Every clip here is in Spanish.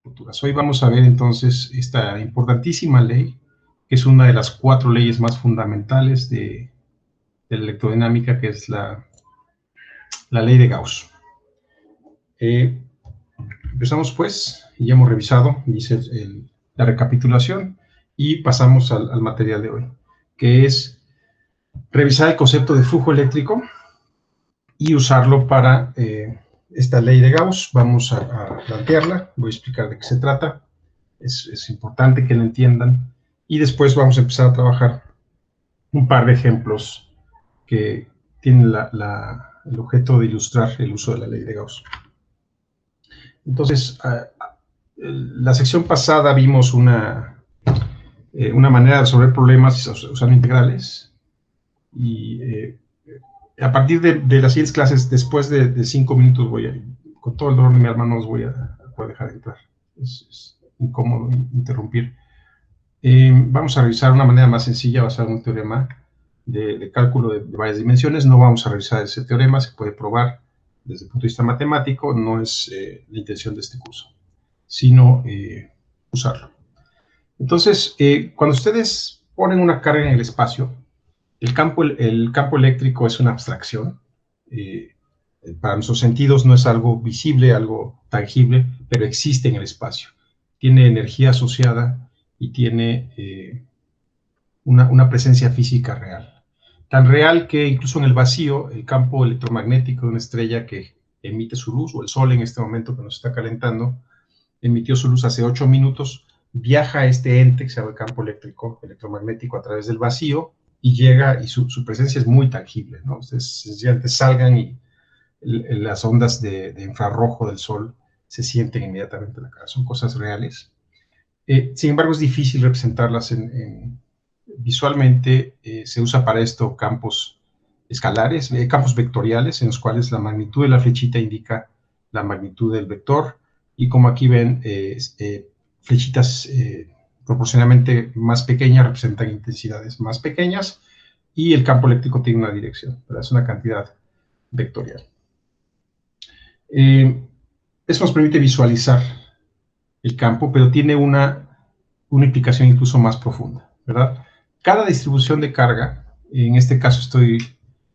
futuras. Hoy vamos a ver entonces esta importantísima ley, que es una de las 4 leyes más fundamentales de la electrodinámica, que es la ley de Gauss. Empezamos pues, ya hemos revisado, dice la recapitulación, y pasamos al material de hoy, que es revisar el concepto de flujo eléctrico y usarlo para esta ley de Gauss. Vamos a plantearla, voy a explicar de qué se trata, es importante que la entiendan, y después vamos a empezar a trabajar un par de ejemplos que tienen el objeto de ilustrar el uso de la ley de Gauss. Entonces, la sección pasada vimos una manera de resolver problemas usando integrales, y a partir de las siguientes clases, después de 5 minutos, con todo el dolor de mi alma, no os voy a poder dejar entrar. Es incómodo interrumpir. Vamos a revisar una manera más sencilla basada en un teorema de cálculo de varias dimensiones. No vamos a revisar ese teorema, se puede probar desde el punto de vista matemático, no es la intención de este curso, sino usarlo. Entonces, cuando ustedes ponen una carga en el espacio, el campo eléctrico es una abstracción. Para nuestros sentidos no es algo visible, algo tangible, pero existe en el espacio. Tiene energía asociada y tiene una presencia física real. Tan real que incluso en el vacío, el campo electromagnético de una estrella que emite su luz, o el Sol en este momento que nos está calentando, emitió su luz hace 8 minutos, viaja a este ente que se llama el campo electromagnético a través del vacío, y llega, y su presencia es muy tangible, ¿no? Ustedes sencillamente salgan y las ondas de infrarrojo del Sol se sienten inmediatamente en la cara, son cosas reales. Sin embargo, es difícil representarlas visualmente. Se usa para esto campos escalares, campos vectoriales, en los cuales la magnitud de la flechita indica la magnitud del vector, y como aquí ven, flechitas proporcionalmente más pequeñas representan intensidades más pequeñas, y el campo eléctrico tiene una dirección, pero es una cantidad vectorial. Eso nos permite visualizar el campo, pero tiene una implicación incluso más profunda, ¿verdad? Cada distribución de carga, en este caso estoy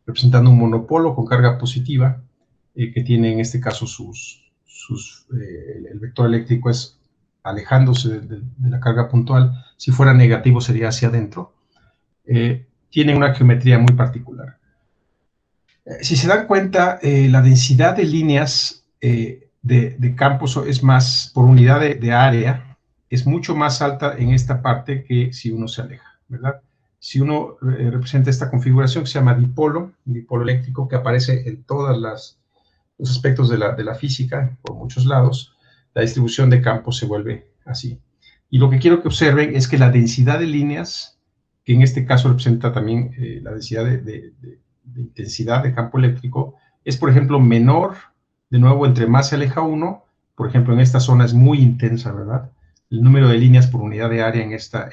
representando un monopolo con carga positiva, que tiene en este caso el vector eléctrico es alejándose de la carga puntual. Si fuera negativo sería hacia adentro. Tiene una geometría muy particular. Si se dan cuenta, la densidad de líneas de campos es más, por unidad de área, es mucho más alta en esta parte que si uno se aleja, ¿verdad? Si uno representa esta configuración que se llama dipolo eléctrico, que aparece en todos los aspectos de la física, por muchos lados, la distribución de campos se vuelve así. Y lo que quiero que observen es que la densidad de líneas, que en este caso representa también la densidad de intensidad de campo eléctrico, es, por ejemplo, menor, de nuevo, entre más se aleja uno. Por ejemplo, en esta zona es muy intensa, ¿verdad? El número de líneas por unidad de área en esta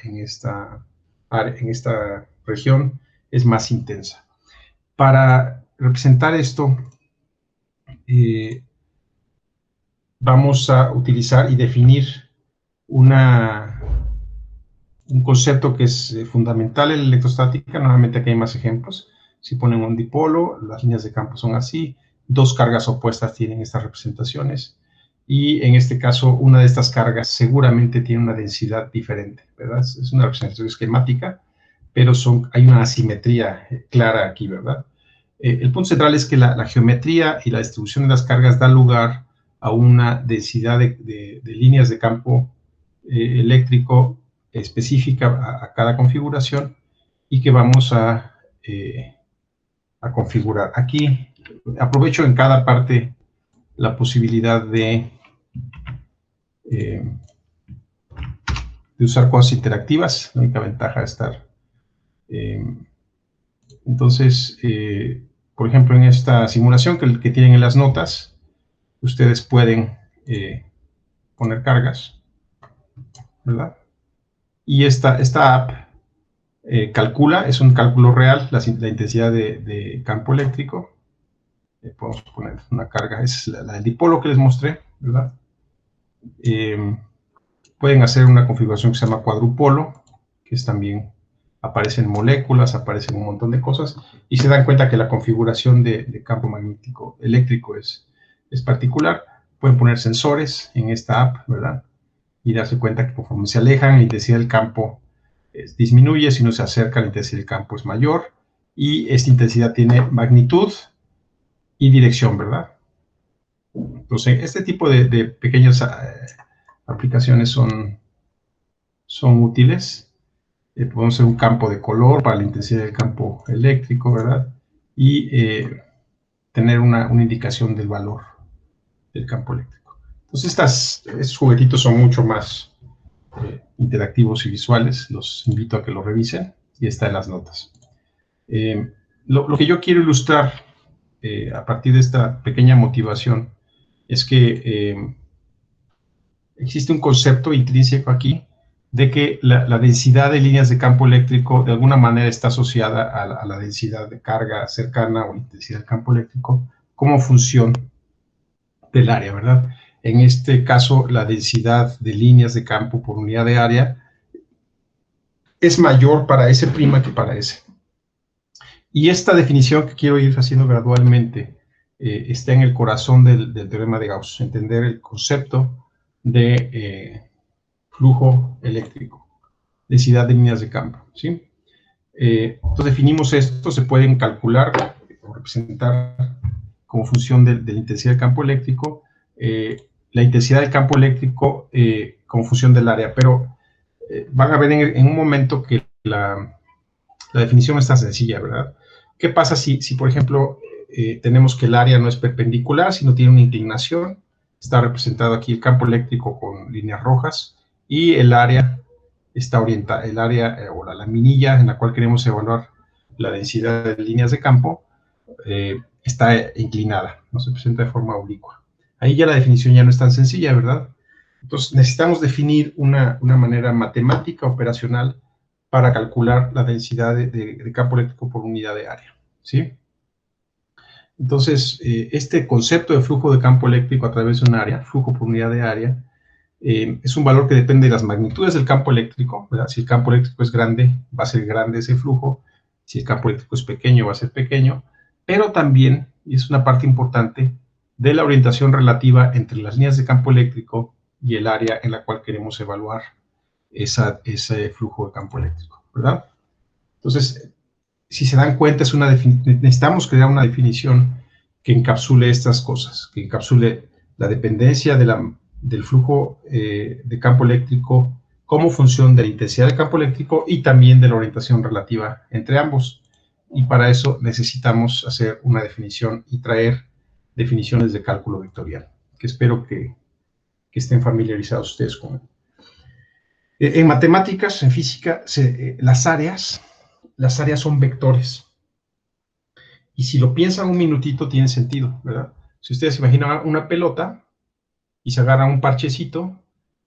región es más intensa. Para representar esto, vamos a utilizar y definir un concepto que es fundamental en la electrostática. Normalmente aquí hay más ejemplos. Si ponen un dipolo, las líneas de campo son así, 2 cargas opuestas tienen estas representaciones, y en este caso una de estas cargas seguramente tiene una densidad diferente, ¿verdad? Es una representación esquemática, pero hay una asimetría clara aquí, ¿verdad? El punto central es que la geometría y la distribución de las cargas da lugar a una densidad de líneas de campo eléctrico específica a cada configuración, y que vamos a configurar. Aquí aprovecho en cada parte la posibilidad de usar cosas interactivas. La única ventaja de estar. Entonces, por ejemplo, en esta simulación que tienen en las notas, ustedes pueden poner cargas, ¿verdad? Y esta app calcula, es un cálculo real, la intensidad de campo eléctrico. Podemos poner una carga, es la del dipolo que les mostré, ¿verdad? Pueden hacer una configuración que se llama cuadrupolo, que es también, aparecen moléculas, aparecen un montón de cosas, y se dan cuenta que la configuración de campo magnético eléctrico es particular. Pueden poner sensores en esta app, ¿verdad? Y darse cuenta que conforme se alejan, la intensidad del campo disminuye, si no se acerca, la intensidad del campo es mayor, y esta intensidad tiene magnitud y dirección, ¿verdad? Entonces, este tipo de pequeñas aplicaciones son útiles. Podemos hacer un campo de color para la intensidad del campo eléctrico, ¿verdad? Y tener una indicación del valor del campo eléctrico. Entonces, estos juguetitos son mucho más interactivos y visuales. Los invito a que lo revisen y está en las notas. Lo que yo quiero ilustrar a partir de esta pequeña motivación es que existe un concepto intrínseco aquí de que la densidad de líneas de campo eléctrico de alguna manera está asociada a la densidad de carga cercana o intensidad del campo eléctrico como función del área, ¿verdad? En este caso, la densidad de líneas de campo por unidad de área es mayor para S' que para S. Y esta definición que quiero ir haciendo gradualmente está en el corazón del teorema de Gauss, entender el concepto de flujo eléctrico, densidad de líneas de campo, ¿sí? Entonces definimos esto, se pueden calcular o representar como función de la intensidad del campo eléctrico, la intensidad del campo eléctrico como función del área, pero van a ver en un momento que la definición no es tan sencilla, ¿verdad? ¿Qué pasa si por ejemplo, tenemos que el área no es perpendicular, sino tiene una inclinación? Está representado aquí el campo eléctrico con líneas rojas y el área está orientada, el área o la laminilla en la cual queremos evaluar la densidad de líneas de campo está inclinada, no se presenta de forma oblicua. Ahí ya la definición ya no es tan sencilla, ¿verdad? Entonces necesitamos definir una manera matemática operacional para calcular la densidad de campo eléctrico por unidad de área, ¿sí? Entonces, este concepto de flujo de campo eléctrico a través de un área, flujo por unidad de área, es un valor que depende de las magnitudes del campo eléctrico, ¿verdad? Si el campo eléctrico es grande, va a ser grande ese flujo. Si el campo eléctrico es pequeño, va a ser pequeño. Pero también, y es una parte importante, de la orientación relativa entre las líneas de campo eléctrico y el área en la cual queremos evaluar ese flujo de campo eléctrico, ¿verdad? Entonces, si se dan cuenta, necesitamos crear una definición que encapsule estas cosas, que encapsule la dependencia del flujo de campo eléctrico como función de la intensidad del campo eléctrico y también de la orientación relativa entre ambos. Y para eso necesitamos hacer una definición y traer definiciones de cálculo vectorial, que espero que estén familiarizados ustedes con él. En matemáticas, en física, las áreas son vectores. Y si lo piensan un minutito, tiene sentido, ¿verdad? Si ustedes se imaginan una pelota y se agarra un parchecito,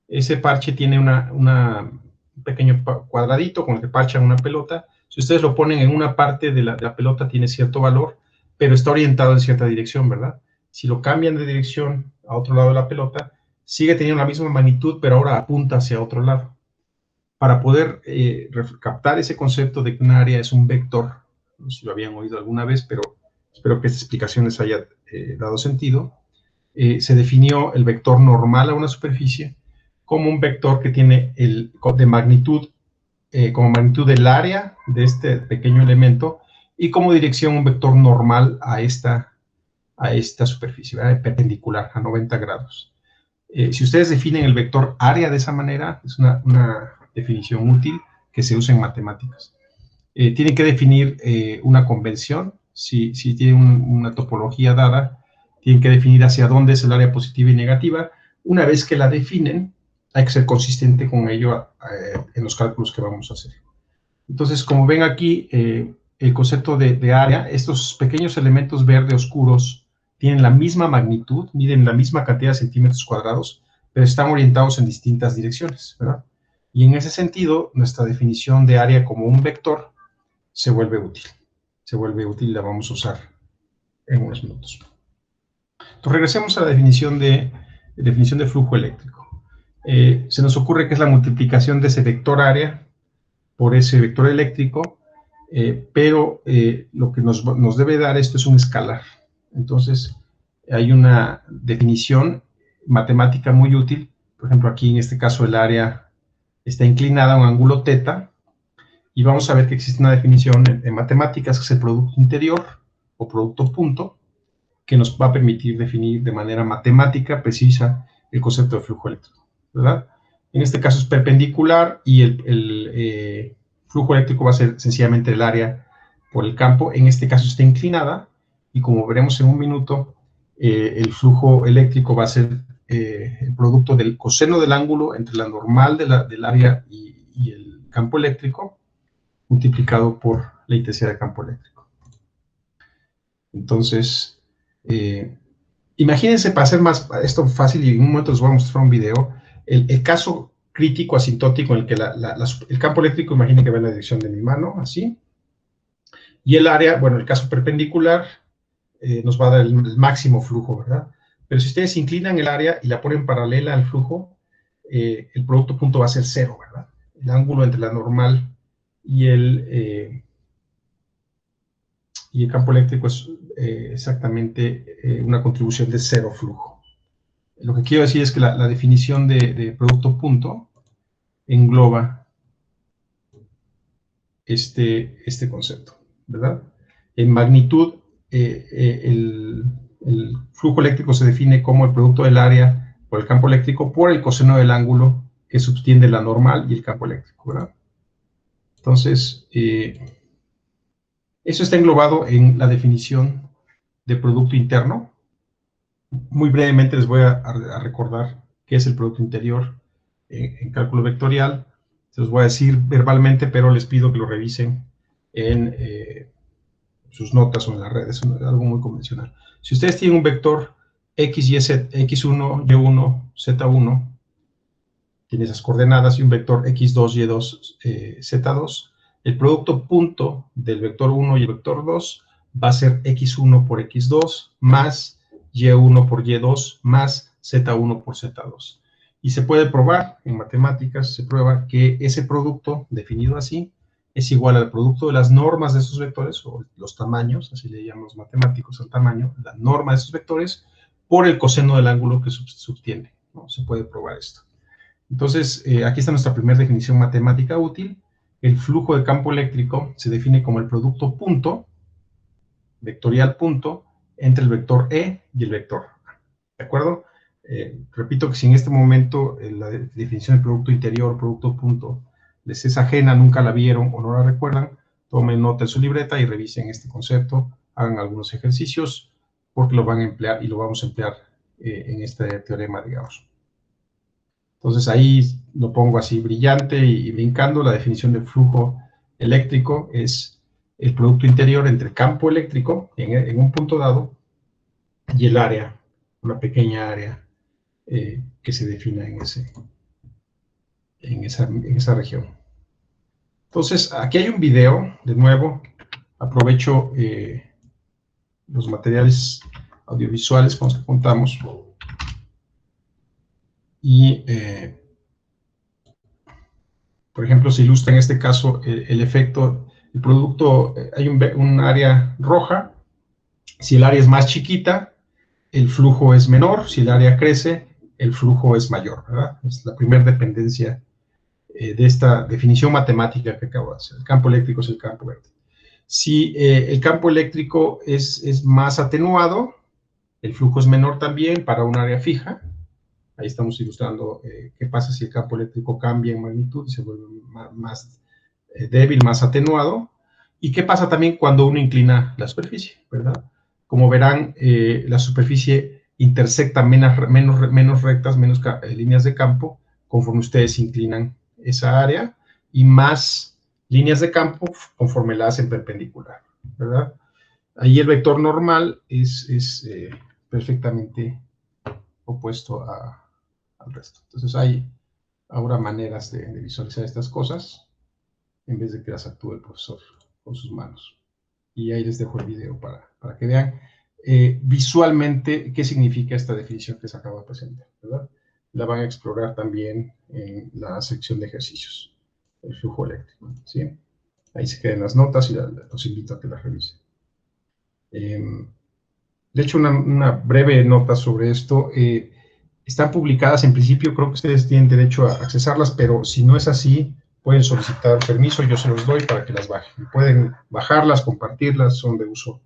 ese parche tiene un pequeño cuadradito con el que parchan una pelota. Si ustedes lo ponen en una parte de la pelota, tiene cierto valor, pero está orientado en cierta dirección, ¿verdad? Si lo cambian de dirección a otro lado de la pelota, sigue teniendo la misma magnitud, pero ahora apunta hacia otro lado. Para poder captar ese concepto de que un área es un vector, no sé si lo habían oído alguna vez, pero espero que esta explicación les haya dado sentido, se definió el vector normal a una superficie como un vector que tiene de magnitud, como magnitud del área de este pequeño elemento y como dirección un vector normal a esta superficie, ¿verdad? Perpendicular a 90 grados. Si ustedes definen el vector área de esa manera, es una definición útil que se usa en matemáticas. Tienen que definir una convención, si tienen una topología dada, tienen que definir hacia dónde es el área positiva y negativa. Una vez que la definen, hay que ser consistente con ello en los cálculos que vamos a hacer. Entonces, como ven aquí, el concepto de área, estos pequeños elementos verde oscuros tienen la misma magnitud, miden la misma cantidad de centímetros cuadrados, pero están orientados en distintas direcciones, ¿verdad? Y en ese sentido, nuestra definición de área como un vector se vuelve útil. Se vuelve útil y la vamos a usar en unos minutos. Entonces, regresemos a la definición de flujo eléctrico. se nos ocurre que es la multiplicación de ese vector área por ese vector eléctrico, pero lo que nos debe dar esto es un escalar. Entonces, hay una definición matemática muy útil. Por ejemplo, aquí en este caso el área está inclinada a un ángulo θ, y vamos a ver que existe una definición en matemáticas que es el producto interior o producto punto, que nos va a permitir definir de manera matemática precisa el concepto de flujo eléctrico, ¿verdad? En este caso es perpendicular y el flujo eléctrico va a ser sencillamente el área por el campo. En este caso está inclinada y, como veremos en un minuto, el flujo eléctrico va a ser el producto del coseno del ángulo entre la normal del área y el campo eléctrico multiplicado por la intensidad de campo eléctrico. Entonces, imagínense, para hacer más esto fácil, y en un momento les voy a mostrar un video, el caso crítico asintótico en el que el campo eléctrico, imaginen que va en la dirección de mi mano, así, y el área, bueno, el caso perpendicular nos va a dar el máximo flujo, ¿verdad? Pero si ustedes inclinan el área y la ponen paralela al flujo, el producto punto va a ser cero, ¿verdad? El ángulo entre la normal y el campo eléctrico es exactamente una contribución de cero flujo. Lo que quiero decir es que la definición de producto punto engloba este concepto, ¿verdad? En magnitud, el flujo eléctrico se define como el producto del área por el campo eléctrico por el coseno del ángulo que subtiende la normal y el campo eléctrico, ¿verdad? Entonces, eso está englobado en la definición de producto interno. Muy brevemente les voy a recordar qué es el producto interior en cálculo vectorial. Se los voy a decir verbalmente, pero les pido que lo revisen en sus notas o en las redes, es algo muy convencional. Si ustedes tienen un vector x, y, z, x1, y1, z1, tiene esas coordenadas, y un vector x2, y2, z2, el producto punto del vector 1 y el vector 2 va a ser x1 por x2 más y1 por y2 más z1 por z2. Y se puede probar, en matemáticas se prueba que ese producto, definido así, es igual al producto de las normas de esos vectores, o los tamaños, así le llamamos matemáticos al tamaño, la norma de esos vectores, por el coseno del ángulo que subtiende, ¿no? Se puede probar esto. Entonces, aquí está nuestra primera definición matemática útil. El flujo de campo eléctrico se define como el producto punto, vectorial punto, entre el vector E y el vector A. ¿De acuerdo? Repito que si en este momento la definición del producto interior, producto punto, les es ajena, nunca la vieron o no la recuerdan, tomen nota en su libreta y revisen este concepto, hagan algunos ejercicios, porque lo van a emplear y lo vamos a emplear en este teorema, digamos. Entonces ahí lo pongo así brillante y brincando. La definición del flujo eléctrico es el producto interior entre campo eléctrico en un punto dado y el área, una pequeña área que se defina en esa región. Entonces, aquí hay un video, de nuevo, aprovecho los materiales audiovisuales con los que contamos y, por ejemplo, se ilustra en este caso el efecto, el producto, hay un área roja. Si el área es más chiquita, el flujo es menor. Si el área crece, el flujo es mayor, ¿verdad? Es la primera dependencia de esta definición matemática que acabo de hacer. El campo eléctrico es el campo verde. Si el campo eléctrico es más atenuado, el flujo es menor también para un área fija. Ahí estamos ilustrando qué pasa si el campo eléctrico cambia en magnitud y se vuelve más débil, más atenuado. Y qué pasa también cuando uno inclina la superficie, ¿verdad? Como verán, la superficie intersecta menos rectas, menos líneas de campo, conforme ustedes inclinan esa área, y más líneas de campo conforme la hacen perpendicular, ¿verdad? Ahí el vector normal es perfectamente opuesto al resto. Entonces hay ahora maneras de visualizar estas cosas en vez de que las actúe el profesor con sus manos. Y ahí les dejo el video para que vean visualmente qué significa esta definición que se acaba de presentar, ¿verdad? la van a explorar también en la sección de ejercicios, el flujo eléctrico, ¿sí? Ahí se quedan las notas y los invito a que las revisen. De hecho, una breve nota sobre esto. Están publicadas en principio, creo que ustedes tienen derecho a accesarlas, pero si no es así, pueden solicitar permiso, yo se los doy para que las bajen. Pueden bajarlas, compartirlas, son de uso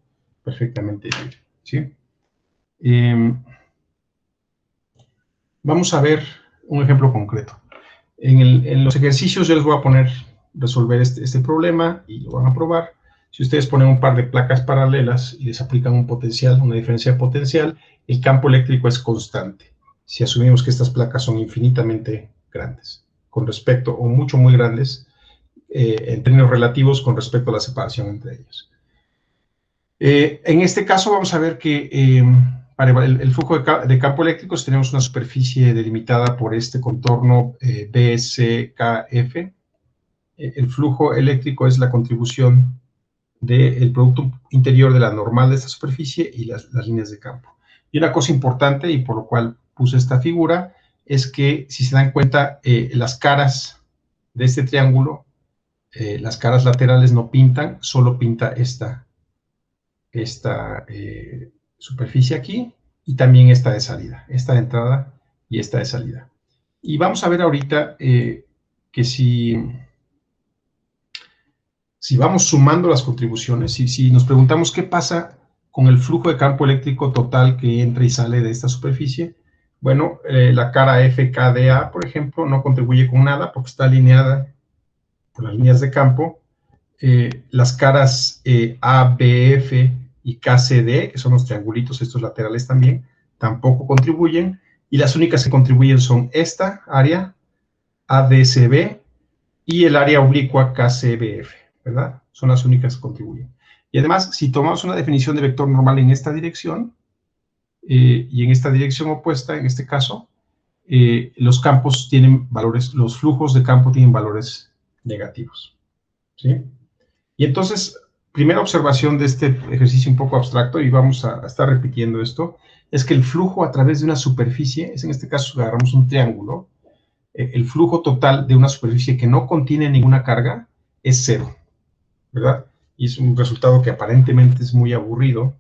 perfectamente libre, ¿sí? Vamos a ver un ejemplo concreto. En los ejercicios yo les voy a poner resolver este problema y lo van a probar. Si ustedes ponen un par de placas paralelas y les aplican un potencial, una diferencia de potencial, el campo eléctrico es constante. Si asumimos que estas placas son infinitamente grandes, con respecto, o mucho, muy grandes, en términos relativos con respecto a la separación entre ellas. En este caso vamos a ver que para el flujo de campo eléctrico tenemos una superficie delimitada por este contorno BCKF. El flujo eléctrico es la contribución del producto interior de la normal de esta superficie y las líneas de campo. Y una cosa importante, y por lo cual puse esta figura, es que si se dan cuenta, las caras de este triángulo, las caras laterales no pintan, solo pinta esta superficie aquí, y también esta de salida, esta de entrada y esta de salida. Y vamos a ver ahorita que si vamos sumando las contribuciones, si nos preguntamos qué pasa con el flujo de campo eléctrico total que entra y sale de esta superficie, bueno, la cara FKDA, por ejemplo, no contribuye con nada porque está alineada por las líneas de campo. Las caras ABF y KCD, que son los triangulitos estos laterales también, tampoco contribuyen, y las únicas que contribuyen son esta área, ADCB, y el área oblicua KCBF, ¿verdad? Son las únicas que contribuyen. Y además, si tomamos una definición de vector normal en esta dirección, y en esta dirección opuesta, en este caso, los campos tienen valores, los flujos de campo tienen valores negativos, ¿sí? Y entonces, primera observación de este ejercicio un poco abstracto, y vamos a estar repitiendo esto, es que el flujo a través de una superficie, es en este caso agarramos un triángulo, el flujo total de una superficie que no contiene ninguna carga es cero, ¿verdad? Y es un resultado que aparentemente es muy aburrido,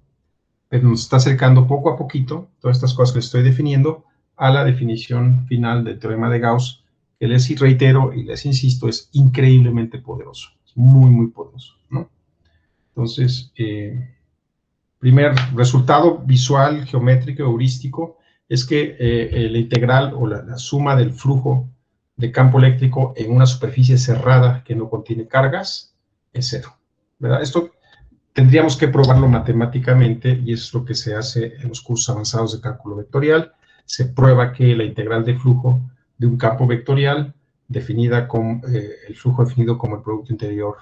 pero nos está acercando poco a poquito, todas estas cosas que estoy definiendo, a la definición final del teorema de Gauss, que les reitero y les insisto, es increíblemente poderoso, es muy, muy poderoso, ¿no? Entonces, primer resultado visual, geométrico, heurístico, es que la integral o la suma del flujo de campo eléctrico en una superficie cerrada que no contiene cargas es cero, ¿verdad? Esto tendríamos que probarlo matemáticamente y eso es lo que se hace en los cursos avanzados de cálculo vectorial. Se prueba que la integral de flujo de un campo vectorial definida como el flujo definido como el producto interior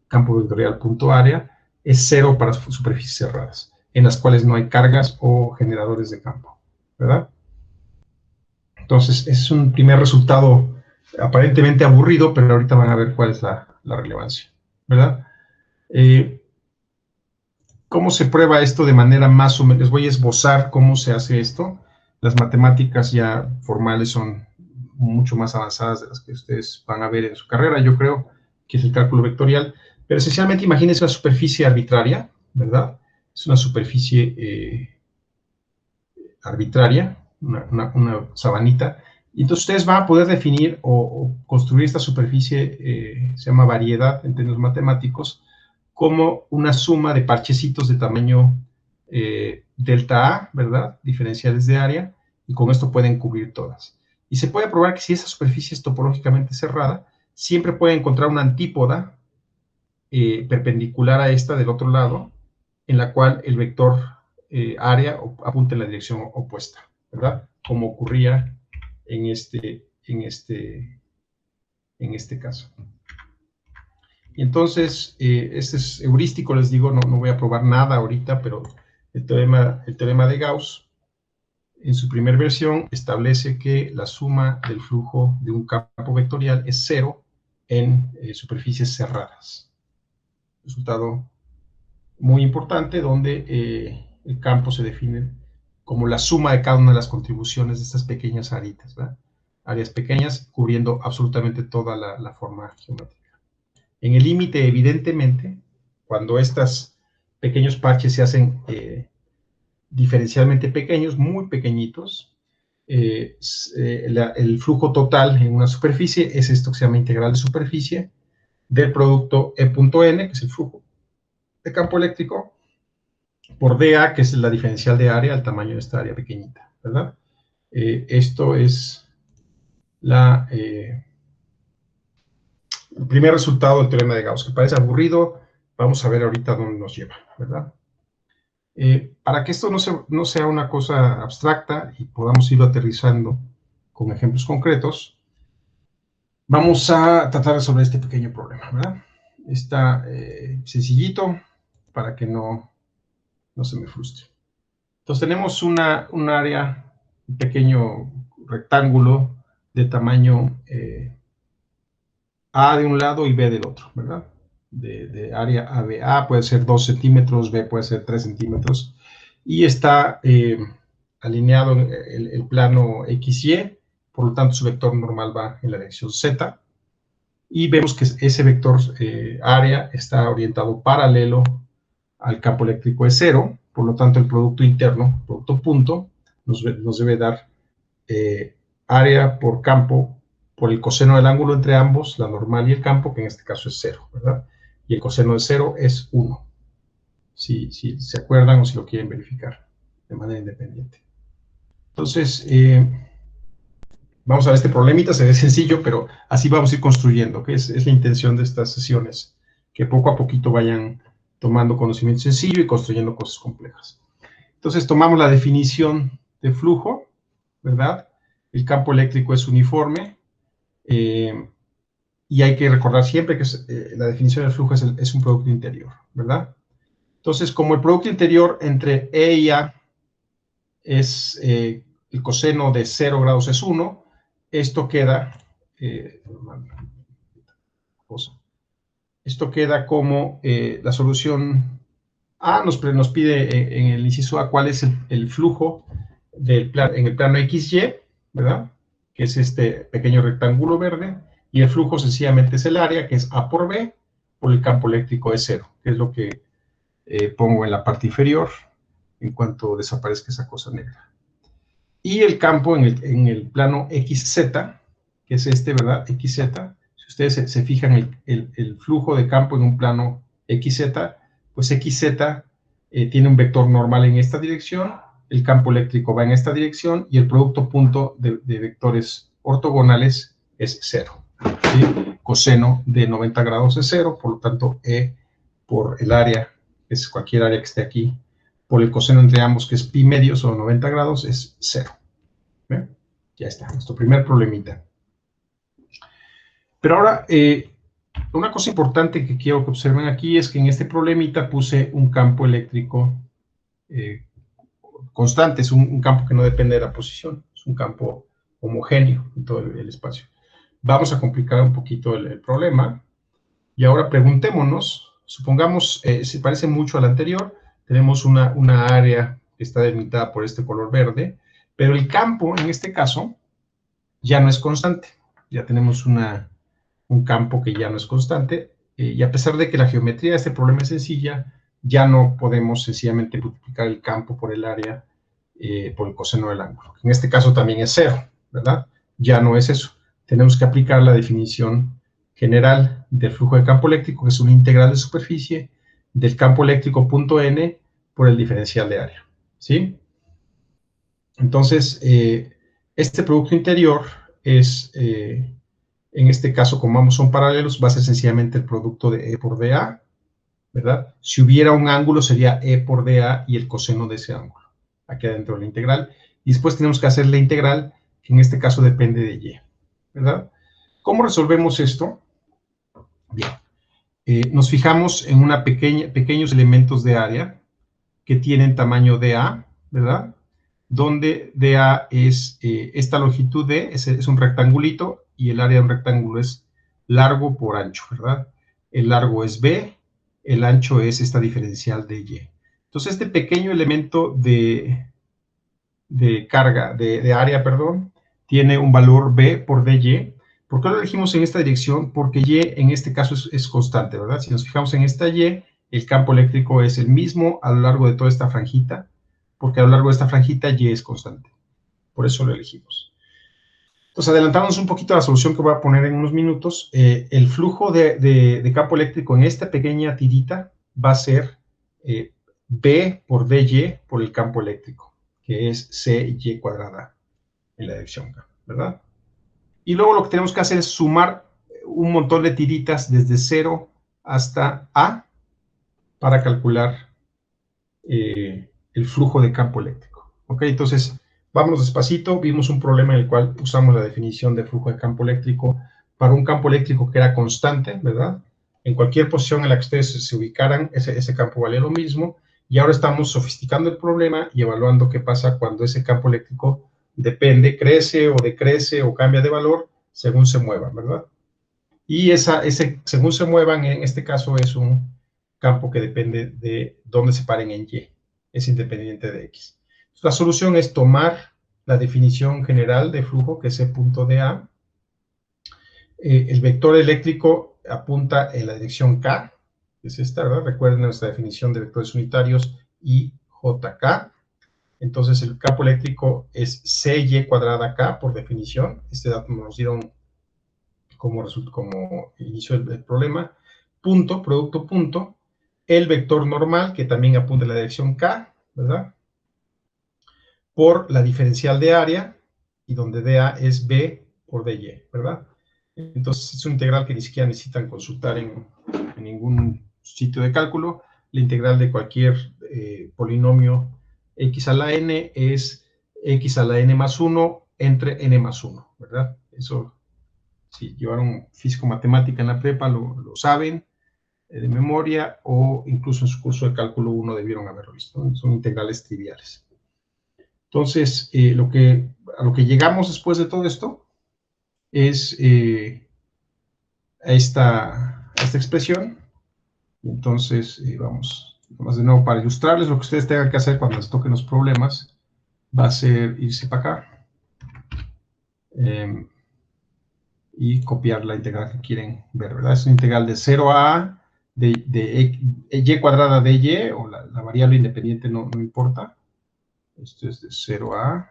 campo vectorial punto área es cero para superficies cerradas, en las cuales no hay cargas o generadores de campo, ¿verdad? Entonces, es un primer resultado aparentemente aburrido, pero ahorita van a ver cuál es la relevancia, ¿verdad? ¿Cómo se prueba esto de manera más o menos? Les voy a esbozar cómo se hace esto. Las matemáticas ya formales son mucho más avanzadas de las que ustedes van a ver en su carrera, yo creo, que es el cálculo vectorial. Pero esencialmente imagínense una superficie arbitraria, ¿verdad? Es una superficie arbitraria, una sabanita. Y entonces ustedes van a poder definir o construir esta superficie, se llama variedad en términos matemáticos, como una suma de parchecitos de tamaño delta A, ¿verdad? Diferenciales de área, y con esto pueden cubrir todas. Y se puede probar que si esa superficie es topológicamente cerrada, siempre puede encontrar una antípoda perpendicular a esta del otro lado, en la cual el vector área apunta en la dirección opuesta, ¿verdad? Como ocurría en este caso. Y entonces, este es heurístico, les digo, no voy a probar nada ahorita, pero el teorema de Gauss, en su primera versión, establece que la suma del flujo de un campo vectorial es cero en superficies cerradas. Resultado muy importante, donde el campo se define como la suma de cada una de las contribuciones de estas pequeñas aritas, ¿verdad? Áreas pequeñas cubriendo absolutamente toda la forma geométrica. En el límite, evidentemente, cuando estos pequeños parches se hacen diferencialmente pequeños, muy pequeñitos, el flujo total en una superficie es esto que se llama integral de superficie del producto E.n, que es el flujo de campo eléctrico, por dA, que es la diferencial de área, el tamaño de esta área pequeñita, ¿verdad? Esto es el primer resultado del teorema de Gauss, que parece aburrido. Vamos a ver ahorita dónde nos lleva, ¿verdad? Para que esto no sea una cosa abstracta y podamos irlo aterrizando con ejemplos concretos, vamos a tratar de resolver este pequeño problema, ¿verdad? Está sencillito para que no se me frustre. Entonces tenemos un área, un pequeño rectángulo de tamaño A de un lado y B del otro, ¿verdad? De área ABA puede ser 2 centímetros, B puede ser 3 centímetros, y está alineado el plano XY, por lo tanto su vector normal va en la dirección Z, y vemos que ese vector área está orientado paralelo al campo eléctrico es 0, por lo tanto el producto interno, producto punto, nos debe dar área por campo por el coseno del ángulo entre ambos, la normal y el campo, que en este caso es 0, ¿verdad? Y el coseno de 0 es 1, si se acuerdan o si lo quieren verificar de manera independiente. Entonces, vamos a ver este problemita, se ve sencillo, pero así vamos a ir construyendo, que es la intención de estas sesiones, que poco a poquito vayan tomando conocimiento sencillo y construyendo cosas complejas. Entonces, tomamos la definición de flujo, ¿verdad? El campo eléctrico es uniforme, y hay que recordar siempre que la definición del flujo es un producto interior, ¿verdad? Entonces, como el producto interior entre E y A es el coseno de 0 grados es 1, esto queda, como la solución A, nos pide en el inciso A cuál es el flujo en el plano XY, ¿verdad? Que es este pequeño rectángulo verde, y el flujo sencillamente es el área, que es A por B, por el campo eléctrico de 0, que es lo que pongo en la parte inferior en cuanto desaparezca esa cosa negra. Y el campo en el plano XZ, que es este, ¿verdad? XZ, si ustedes se fijan el flujo de campo en un plano XZ, pues XZ tiene un vector normal en esta dirección, el campo eléctrico va en esta dirección y el producto punto de vectores ortogonales es 0. ¿Sí? Coseno de 90 grados es 0, por lo tanto E por el área, que es cualquier área que esté aquí, por el coseno entre ambos, que es pi medios o 90 grados, es 0. ¿Ven? Ya está, nuestro primer problemita. Pero ahora, una cosa importante que quiero que observen aquí es que en este problemita puse un campo eléctrico constante, es un campo que no depende de la posición, es un campo homogéneo en todo el espacio. Vamos a complicar un poquito el problema, y ahora preguntémonos, supongamos, se parece mucho al anterior, tenemos una área que está delimitada por este color verde, pero el campo, en este caso, ya no es constante, ya tenemos un campo que ya no es constante, y a pesar de que la geometría de este problema es sencilla, ya no podemos sencillamente multiplicar el campo por el área por el coseno del ángulo. En este caso también es 0, ¿verdad? Ya no es eso. Tenemos que aplicar la definición general del flujo de campo eléctrico, que es una integral de superficie del campo eléctrico punto n por el diferencial de área, ¿sí? Entonces, este producto interior es, en este caso, como ambos son paralelos, va a ser sencillamente el producto de E por dA, ¿verdad? Si hubiera un ángulo, sería E por dA y el coseno de ese ángulo, aquí adentro de la integral. Y después tenemos que hacer la integral, que en este caso depende de Y, ¿verdad? ¿Cómo resolvemos esto? Bien, nos fijamos en pequeños elementos de área que tienen tamaño dA, ¿verdad? Donde dA es esta longitud D, es un rectangulito, y el área de un rectángulo es largo por ancho, ¿verdad? El largo es B, el ancho es esta diferencial de Y. Entonces, este pequeño elemento de de carga, de área, perdón, tiene un valor B por dy. ¿Por qué lo elegimos en esta dirección? Porque y en este caso es constante, ¿verdad? Si nos fijamos en esta y, el campo eléctrico es el mismo a lo largo de toda esta franjita, porque a lo largo de esta franjita y es constante. Por eso lo elegimos. Entonces, adelantándonos un poquito a la solución que voy a poner en unos minutos, el flujo de campo eléctrico en esta pequeña tirita va a ser B por dy por el campo eléctrico, que es CY cuadrada en la dirección K, ¿verdad? Y luego lo que tenemos que hacer es sumar un montón de tiritas desde 0 hasta A para calcular el flujo de campo eléctrico. ¿Ok? Entonces, vámonos despacito. Vimos un problema en el cual usamos la definición de flujo de campo eléctrico para un campo eléctrico que era constante, ¿verdad? En cualquier posición en la que ustedes se ubicaran, ese campo vale lo mismo. Y ahora estamos sofisticando el problema y evaluando qué pasa cuando ese campo eléctrico depende, crece o decrece o cambia de valor según se muevan, ¿verdad? Y según se muevan, en este caso es un campo que depende de dónde se paren en Y, es independiente de X. Entonces, la solución es tomar la definición general de flujo, que es E punto dA. El vector eléctrico apunta en la dirección K, que es esta, ¿verdad? Recuerden nuestra definición de vectores unitarios IJK. Entonces, el campo eléctrico es CY cuadrada K por definición. Este dato nos dieron como inicio del problema. Punto, producto punto. El vector normal, que también apunta en la dirección K, ¿verdad? Por la diferencial de área, y donde dA es B por dy, ¿verdad? Entonces, es un integral que ni siquiera necesitan consultar en ningún sitio de cálculo. La integral de cualquier polinomio x a la n es x a la n más 1 entre n más 1, ¿verdad? Eso, si llevaron físico-matemática en la prepa, lo saben de memoria, o incluso en su curso de cálculo 1 debieron haberlo visto, ¿no? Son integrales triviales. Entonces, a lo que llegamos después de todo esto es a esta expresión. Entonces, vamos, más de nuevo, para ilustrarles lo que ustedes tengan que hacer cuando les toquen los problemas, va a ser irse para acá y copiar la integral que quieren ver, ¿verdad? Es una integral de 0 a A, de y cuadrada de y, o la variable independiente no importa. Esto es de 0 a A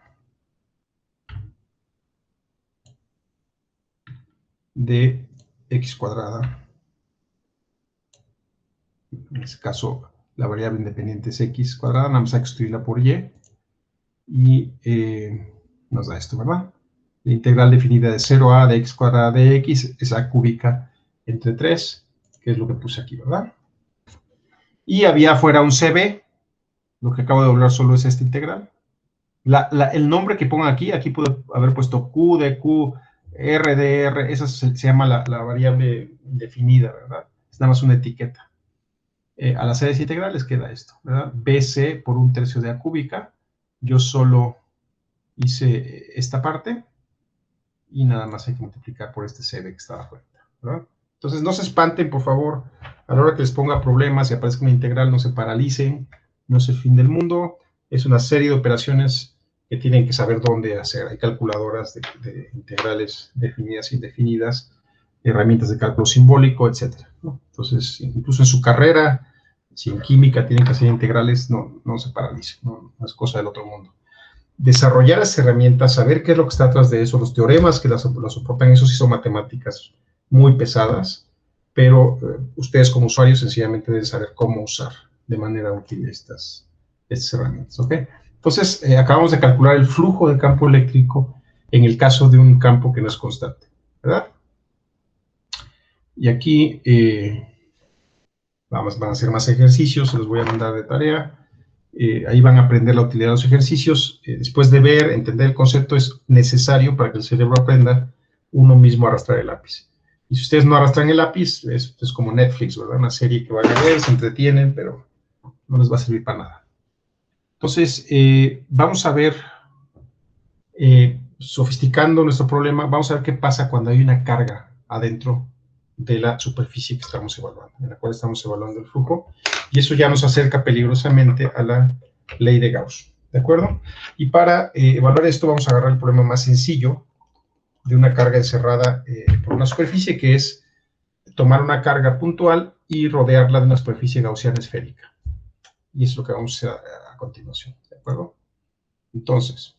de x cuadrada. En este caso, la variable independiente es x cuadrada, nada más hay que sustituirla por y nos da esto, ¿verdad? La integral definida de 0 a de x cuadrada de x es a cúbica entre 3, que es lo que puse aquí, ¿verdad? Y había afuera un cb, lo que acabo de doblar solo es esta integral. El nombre que pongan aquí puedo haber puesto q de q, r de r, esa se llama la variable definida, ¿verdad? Es nada más una etiqueta. Al hacer esa integral les queda esto, ¿verdad? BC por 1/3 de a cúbica. Yo solo hice esta parte y nada más hay que multiplicar por este CB que estaba afuera, ¿verdad? Entonces no se espanten, por favor, a la hora que les ponga problemas y aparezca una integral, no se paralicen, no es el fin del mundo, es una serie de operaciones que tienen que saber dónde hacer. Hay calculadoras de integrales definidas e indefinidas, herramientas de cálculo simbólico, etc., ¿no? Entonces, incluso en su carrera, si en química tienen que hacer integrales, no se paralicen, no es cosa del otro mundo. Desarrollar esas herramientas, saber qué es lo que está atrás de eso, los teoremas que las soportan, eso sí son matemáticas muy pesadas, pero ustedes como usuarios sencillamente deben saber cómo usar de manera útil estas herramientas, ¿ok? Entonces, acabamos de calcular el flujo de campo eléctrico en el caso de un campo que no es constante, ¿verdad? Y aquí van a hacer más ejercicios, se los voy a mandar de tarea. Ahí van a aprender la utilidad de los ejercicios. Después de ver, entender el concepto, es necesario para que el cerebro aprenda uno mismo a arrastrar el lápiz. Y si ustedes no arrastran el lápiz, es como Netflix, ¿verdad? Una serie que van a ver, se entretienen, pero no les va a servir para nada. Entonces, vamos a ver, sofisticando nuestro problema, vamos a ver qué pasa cuando hay una carga adentro de la superficie que estamos evaluando, en la cual estamos evaluando el flujo, y eso ya nos acerca peligrosamente a la ley de Gauss. ¿De acuerdo? Y para evaluar esto vamos a agarrar el problema más sencillo de una carga encerrada por una superficie, que es tomar una carga puntual y rodearla de una superficie gaussiana esférica. Y eso es lo que vamos a hacer a continuación. ¿De acuerdo? Entonces,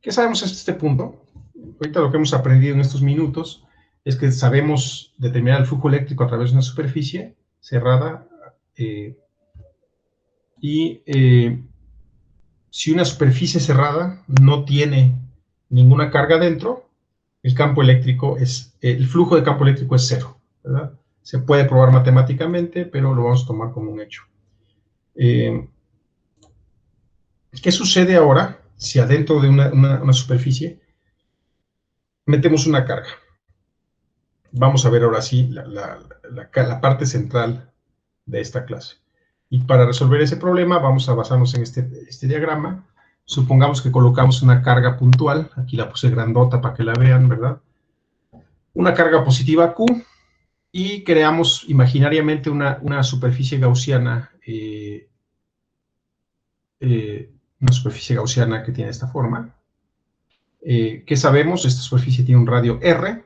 ¿qué sabemos hasta este punto? Ahorita lo que hemos aprendido en estos minutos es que sabemos determinar el flujo eléctrico a través de una superficie cerrada si una superficie cerrada no tiene ninguna carga dentro, el flujo de campo eléctrico es cero, ¿verdad? Se puede probar matemáticamente, pero lo vamos a tomar como un hecho. ¿Qué sucede ahora si adentro de una superficie metemos una carga? Vamos a ver ahora sí la parte central de esta clase. Y para resolver ese problema vamos a basarnos en este diagrama. Supongamos que colocamos una carga puntual, aquí la puse grandota para que la vean, ¿verdad? Una carga positiva Q, y creamos imaginariamente una superficie gaussiana, que tiene esta forma. ¿Qué sabemos? Esta superficie tiene un radio R.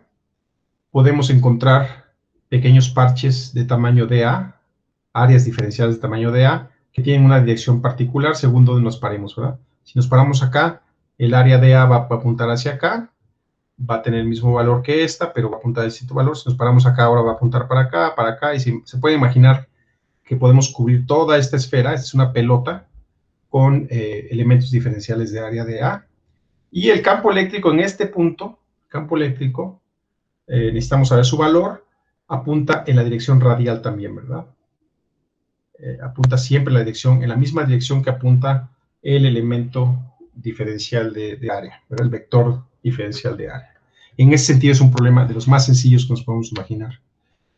Podemos encontrar pequeños parches de tamaño dA, áreas diferenciales de tamaño dA, que tienen una dirección particular según donde nos paremos, ¿verdad? Si nos paramos acá, el área dA va a apuntar hacia acá, va a tener el mismo valor que esta, pero va a apuntar a distinto valor. Si nos paramos acá, ahora va a apuntar para acá, y se puede imaginar que podemos cubrir toda esta esfera. Esta es una pelota con elementos diferenciales de área dA. Y el campo eléctrico en este punto, necesitamos saber su valor, apunta en la dirección radial también, ¿verdad? Apunta siempre en la misma dirección que apunta el elemento diferencial de área, ¿verdad? El vector diferencial de área. En ese sentido es un problema de los más sencillos que nos podemos imaginar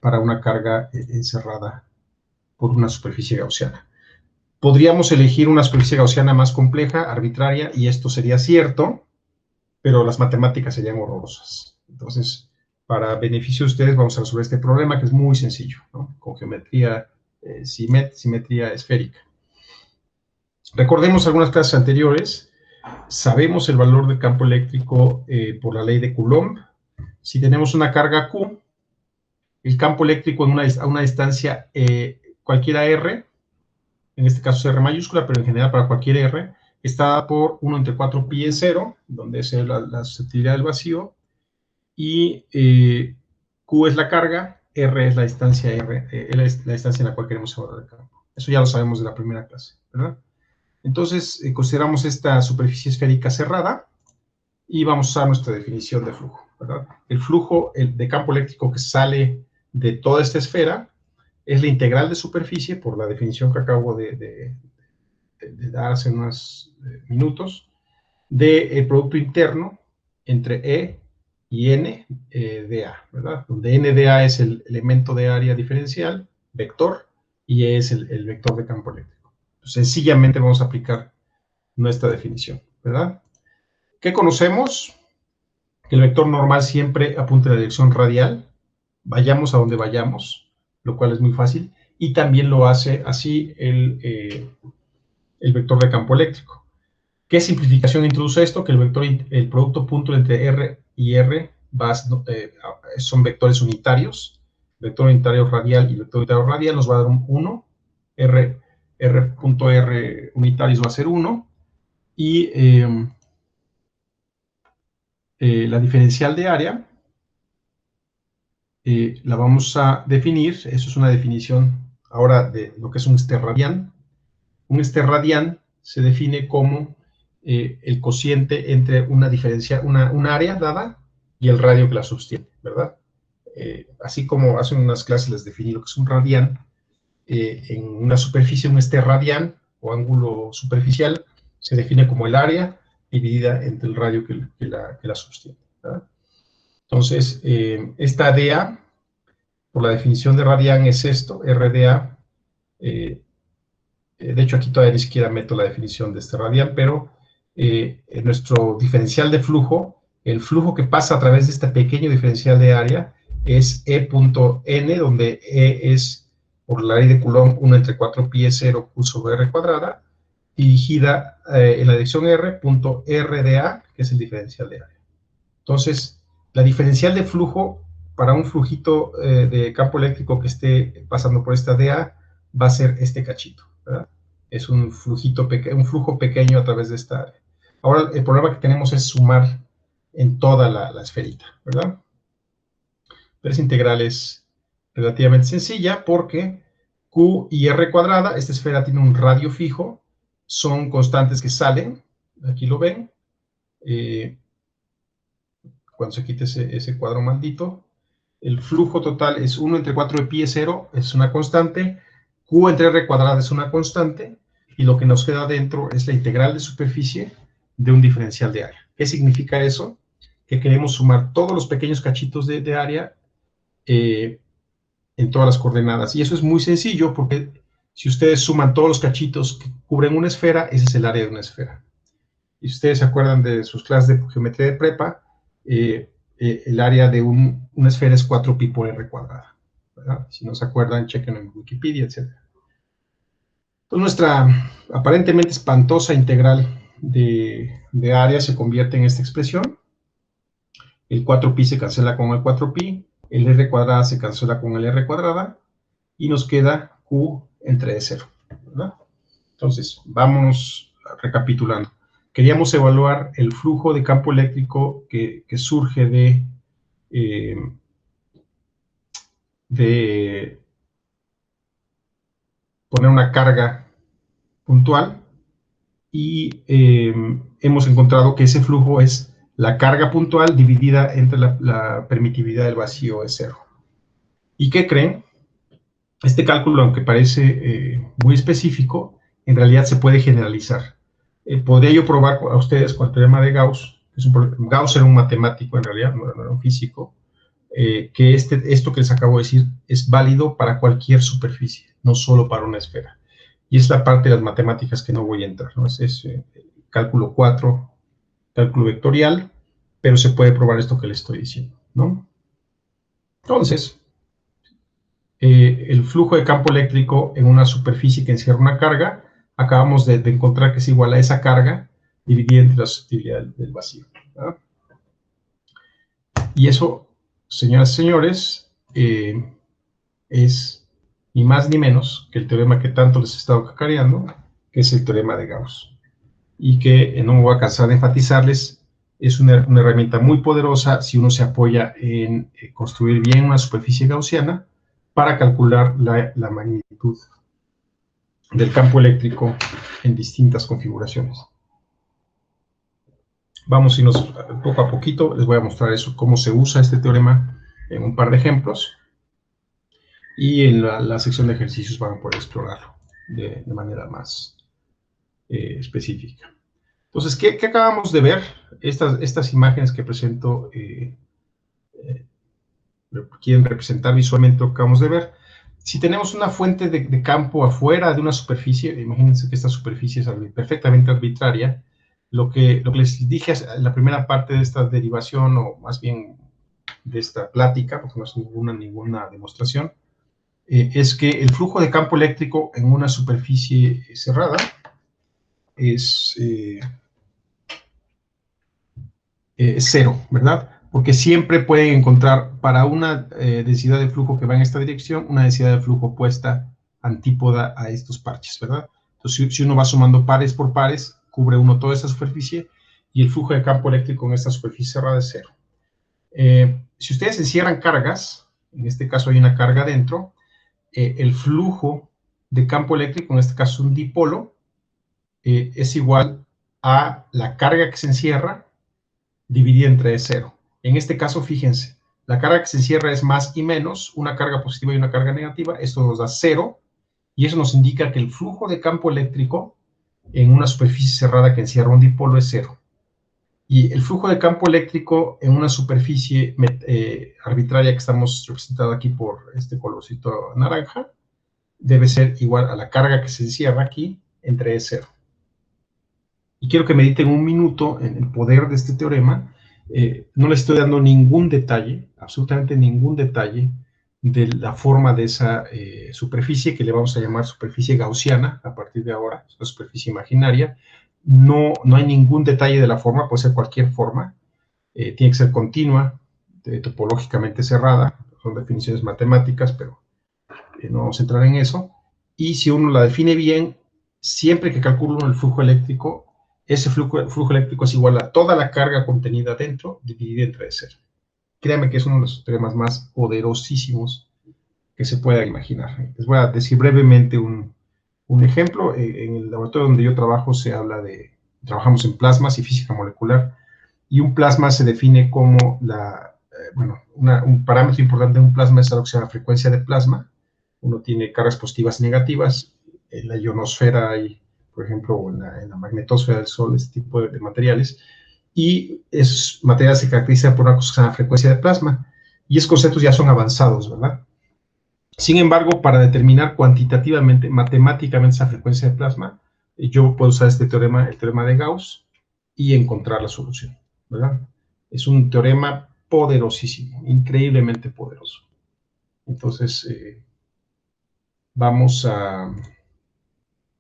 para una carga encerrada por una superficie gaussiana. Podríamos elegir una superficie gaussiana más compleja, arbitraria, y esto sería cierto, pero las matemáticas serían horrorosas. Entonces, para beneficio de ustedes, vamos a resolver este problema, que es muy sencillo, ¿no? Con geometría, simetría esférica. Recordemos algunas clases anteriores. Sabemos el valor del campo eléctrico por la ley de Coulomb. Si tenemos una carga Q, el campo eléctrico a una distancia cualquiera R, en este caso es R mayúscula, pero en general para cualquier R, está por 1 entre 4 pi es 0, donde es la susceptibilidad del vacío, y Q es la carga, R es la distancia la distancia en la cual queremos evaluar el campo. Eso ya lo sabemos de la primera clase, ¿verdad? Entonces, consideramos esta superficie esférica cerrada y vamos a usar nuestra definición de flujo, ¿verdad? El flujo de campo eléctrico que sale de toda esta esfera es la integral de superficie, por la definición que acabo de dar hace unos minutos, del producto interno entre E y N dA, ¿verdad? Donde N dA es el elemento de área diferencial, vector, y E es el vector de campo eléctrico. Sencillamente vamos a aplicar nuestra definición, ¿verdad? ¿Qué conocemos? Que el vector normal siempre apunta en la dirección radial, vayamos a donde vayamos, lo cual es muy fácil, y también lo hace así el vector de campo eléctrico. ¿Qué simplificación introduce esto? Que el producto punto entre R y R son vectores unitarios. Vector unitario radial y vector unitario radial nos va a dar un 1. R unitarios va a ser 1. Y la diferencial de área la vamos a definir. Eso es una definición ahora de lo que es un esterradián. Un esterradián se define como el cociente entre una área dada y el radio que la sostiene, ¿verdad? Así como hace unas clases les definí lo que es un radián, en una superficie, un esterradián o ángulo superficial se define como el área dividida entre el radio que la sostiene, ¿verdad? Entonces, esta dA, por la definición de radián, es esto, RdA. De hecho, aquí todavía ni siquiera meto la definición de este radián, pero en nuestro diferencial de flujo, el flujo que pasa a través de este pequeño diferencial de área es E.n, donde E es, por la ley de Coulomb, 1 entre 4 pi es 0 Q sobre R cuadrada, dirigida en la dirección R, punto RDA, que es el diferencial de área. Entonces, la diferencial de flujo para un flujito de campo eléctrico que esté pasando por esta DA va a ser este cachito, ¿verdad? Es un flujo pequeño a través de esta área. Ahora, el problema que tenemos es sumar en toda la esferita, ¿verdad? Pero esa integral es relativamente sencilla porque Q y R cuadrada, esta esfera tiene un radio fijo, son constantes que salen, aquí lo ven, cuando se quite ese cuadro maldito, el flujo total es 1 entre 4 de pi es 0, es una constante, Q entre R cuadrada es una constante, y lo que nos queda dentro es la integral de superficie de un diferencial de área. ¿Qué significa eso? Que queremos sumar todos los pequeños cachitos de área en todas las coordenadas. Y eso es muy sencillo porque si ustedes suman todos los cachitos que cubren una esfera, ese es el área de una esfera. Y si ustedes se acuerdan de sus clases de geometría de prepa, el área de una esfera es 4pi por r cuadrada, ¿verdad? Si no se acuerdan, chequen en Wikipedia, etc. Entonces, nuestra aparentemente espantosa integral de área se convierte en esta expresión. El 4pi se cancela con el 4pi, el r cuadrada se cancela con el r cuadrada, y nos queda q entre E0, ¿verdad? Entonces, vámonos recapitulando. Queríamos evaluar el flujo de campo eléctrico que surge de poner una carga puntual, y hemos encontrado que ese flujo es la carga puntual dividida entre la permitividad del vacío E0. ¿Y qué creen? Este cálculo, aunque parece muy específico, en realidad se puede generalizar. Podría yo probar a ustedes con el teorema de Gauss, Gauss era un matemático en realidad, no era un físico, que esto que les acabo de decir es válido para cualquier superficie, no solo para una esfera. Y es la parte de las matemáticas que no voy a entrar, ¿no? Es cálculo 4, cálculo vectorial, pero se puede probar esto que les estoy diciendo, ¿no? Entonces, el flujo de campo eléctrico en una superficie que encierra una carga, acabamos de encontrar que es igual a esa carga dividida entre la susceptibilidad del vacío, ¿verdad? Y eso, señoras y señores, es ni más ni menos que el teorema que tanto les he estado cacareando, que es el teorema de Gauss. Y que no me voy a cansar de enfatizarles, es una herramienta muy poderosa si uno se apoya en construir bien una superficie gaussiana para calcular la magnitud del campo eléctrico en distintas configuraciones. Vamos a irnos poco a poquito, les voy a mostrar eso, cómo se usa este teorema en un par de ejemplos, y en la sección de ejercicios van a poder explorarlo de manera más específica. Entonces, ¿qué acabamos de ver? Estas imágenes que presento quieren representar visualmente lo que acabamos de ver. Si tenemos una fuente de campo afuera de una superficie, imagínense que esta superficie es perfectamente arbitraria, lo que les dije en la primera parte de esta derivación, o más bien de esta plática, porque no es ninguna demostración, es que el flujo de campo eléctrico en una superficie cerrada es cero, ¿verdad? Porque siempre pueden encontrar para una densidad de flujo que va en esta dirección, una densidad de flujo opuesta antípoda a estos parches, ¿verdad? Entonces, si uno va sumando pares por pares, cubre uno toda esa superficie, y el flujo de campo eléctrico en esta superficie cerrada es cero. Si ustedes encierran cargas, en este caso hay una carga dentro, el flujo de campo eléctrico, en este caso un dipolo, es igual a la carga que se encierra dividida entre E0. En este caso, fíjense, la carga que se encierra es más y menos, una carga positiva y una carga negativa, esto nos da 0, y eso nos indica que el flujo de campo eléctrico en una superficie cerrada que encierra un dipolo es 0. Y el flujo de campo eléctrico en una superficie arbitraria que estamos representando aquí por este colorcito naranja, debe ser igual a la carga que se encierra aquí entre E0. Y quiero que mediten un minuto en el poder de este teorema. No les estoy dando ningún detalle, absolutamente ningún detalle, de la forma de esa superficie, que le vamos a llamar superficie gaussiana a partir de ahora, es una superficie imaginaria. No hay ningún detalle de la forma, puede ser cualquier forma, tiene que ser continua, topológicamente cerrada, son definiciones matemáticas, pero no vamos a entrar en eso. Y si uno la define bien, siempre que calcula uno el flujo eléctrico, ese flujo eléctrico es igual a toda la carga contenida dentro, dividida entre cero. Créanme que es uno de los teoremas más poderosísimos que se pueda imaginar. Les voy a decir brevemente un ejemplo. En el laboratorio donde yo trabajo trabajamos en plasmas y física molecular, y un plasma se define como un parámetro importante de un plasma es algo que se llama frecuencia de plasma. Uno tiene cargas positivas y negativas. En la ionosfera hay, por ejemplo, en la magnetosfera del Sol, este tipo de materiales. Y esos materiales se caracterizan por una cosa que se llama frecuencia de plasma. Y esos conceptos ya son avanzados, ¿verdad? Sin embargo, para determinar cuantitativamente, matemáticamente esa frecuencia de plasma, yo puedo usar este teorema, el teorema de Gauss, y encontrar la solución, ¿verdad? Es un teorema poderosísimo, increíblemente poderoso. Entonces, vamos a...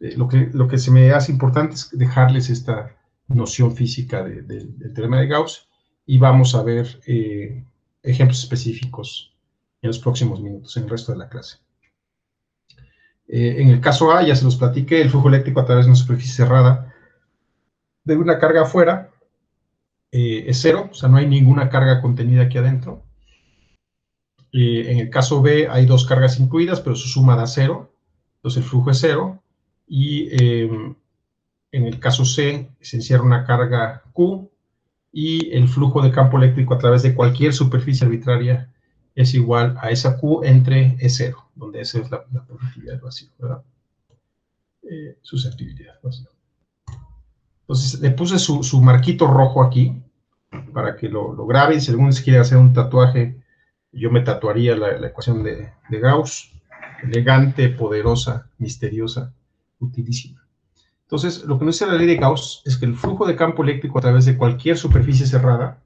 lo que se me hace importante es dejarles esta noción física del teorema de Gauss, y vamos a ver ejemplos específicos en los próximos minutos, en el resto de la clase. En el caso A, ya se los platiqué, el flujo eléctrico a través de una superficie cerrada de una carga afuera es cero, o sea, no hay ninguna carga contenida aquí adentro. En el caso B hay dos cargas incluidas, pero su suma da cero, entonces el flujo es cero. Y en el caso C se encierra una carga Q, y el flujo de campo eléctrico a través de cualquier superficie arbitraria es igual a esa Q entre E0, donde esa es la permitividad del vacío, ¿verdad? Susceptibilidad vacío. Entonces le puse su marquito rojo aquí para que lo graben. Si alguno quiere hacer un tatuaje, yo me tatuaría la ecuación de Gauss, elegante, poderosa, misteriosa, utilísima. Entonces, lo que nos dice la ley de Gauss es que el flujo de campo eléctrico a través de cualquier superficie cerrada,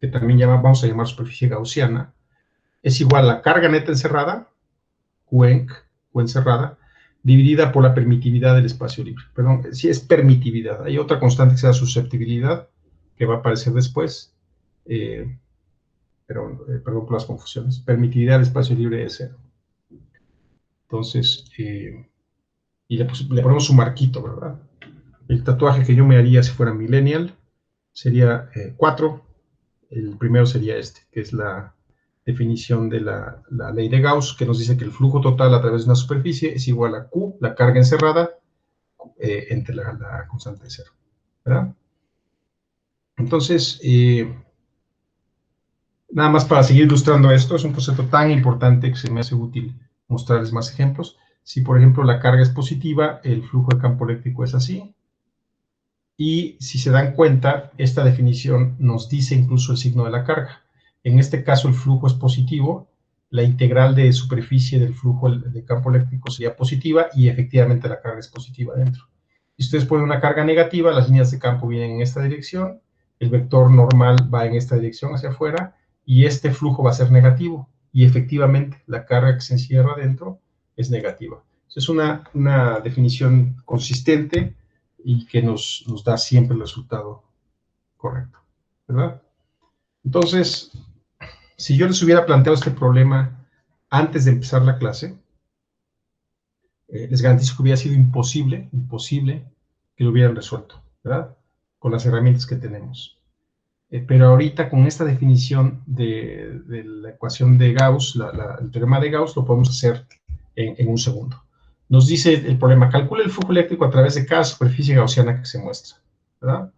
que también vamos a llamar superficie gaussiana, es igual a la carga neta encerrada, Q encerrada, dividida por la permitividad del espacio libre. Perdón, sí es permitividad. Hay otra constante que se llama susceptibilidad, que va a aparecer después, perdón por las confusiones. Permitividad del espacio libre es cero. Entonces, y le ponemos su marquito, ¿verdad? El tatuaje que yo me haría si fuera millennial sería 4. El primero sería este, que es la definición de la ley de Gauss, que nos dice que el flujo total a través de una superficie es igual a Q, la carga encerrada, entre la constante de cero, ¿verdad? Entonces, nada más para seguir ilustrando esto, es un concepto tan importante que se me hace útil mostrarles más ejemplos. Si, por ejemplo, la carga es positiva, el flujo de campo eléctrico es así. Y si se dan cuenta, esta definición nos dice incluso el signo de la carga. En este caso, el flujo es positivo, la integral de superficie del flujo de campo eléctrico sería positiva, y efectivamente la carga es positiva dentro. Si ustedes ponen una carga negativa, las líneas de campo vienen en esta dirección, el vector normal va en esta dirección hacia afuera, y este flujo va a ser negativo, y efectivamente la carga que se encierra dentro es negativa. Es una definición consistente y que nos da siempre el resultado correcto, ¿verdad? Entonces, si yo les hubiera planteado este problema antes de empezar la clase, les garantizo que hubiera sido imposible que lo hubieran resuelto, ¿verdad? Con las herramientas que tenemos. Pero ahorita, con esta definición de la ecuación de Gauss, el teorema de Gauss, lo podemos hacer en un segundo. Nos dice el problema: calcula el flujo eléctrico a través de cada superficie gaussiana que se muestra, ¿verdad?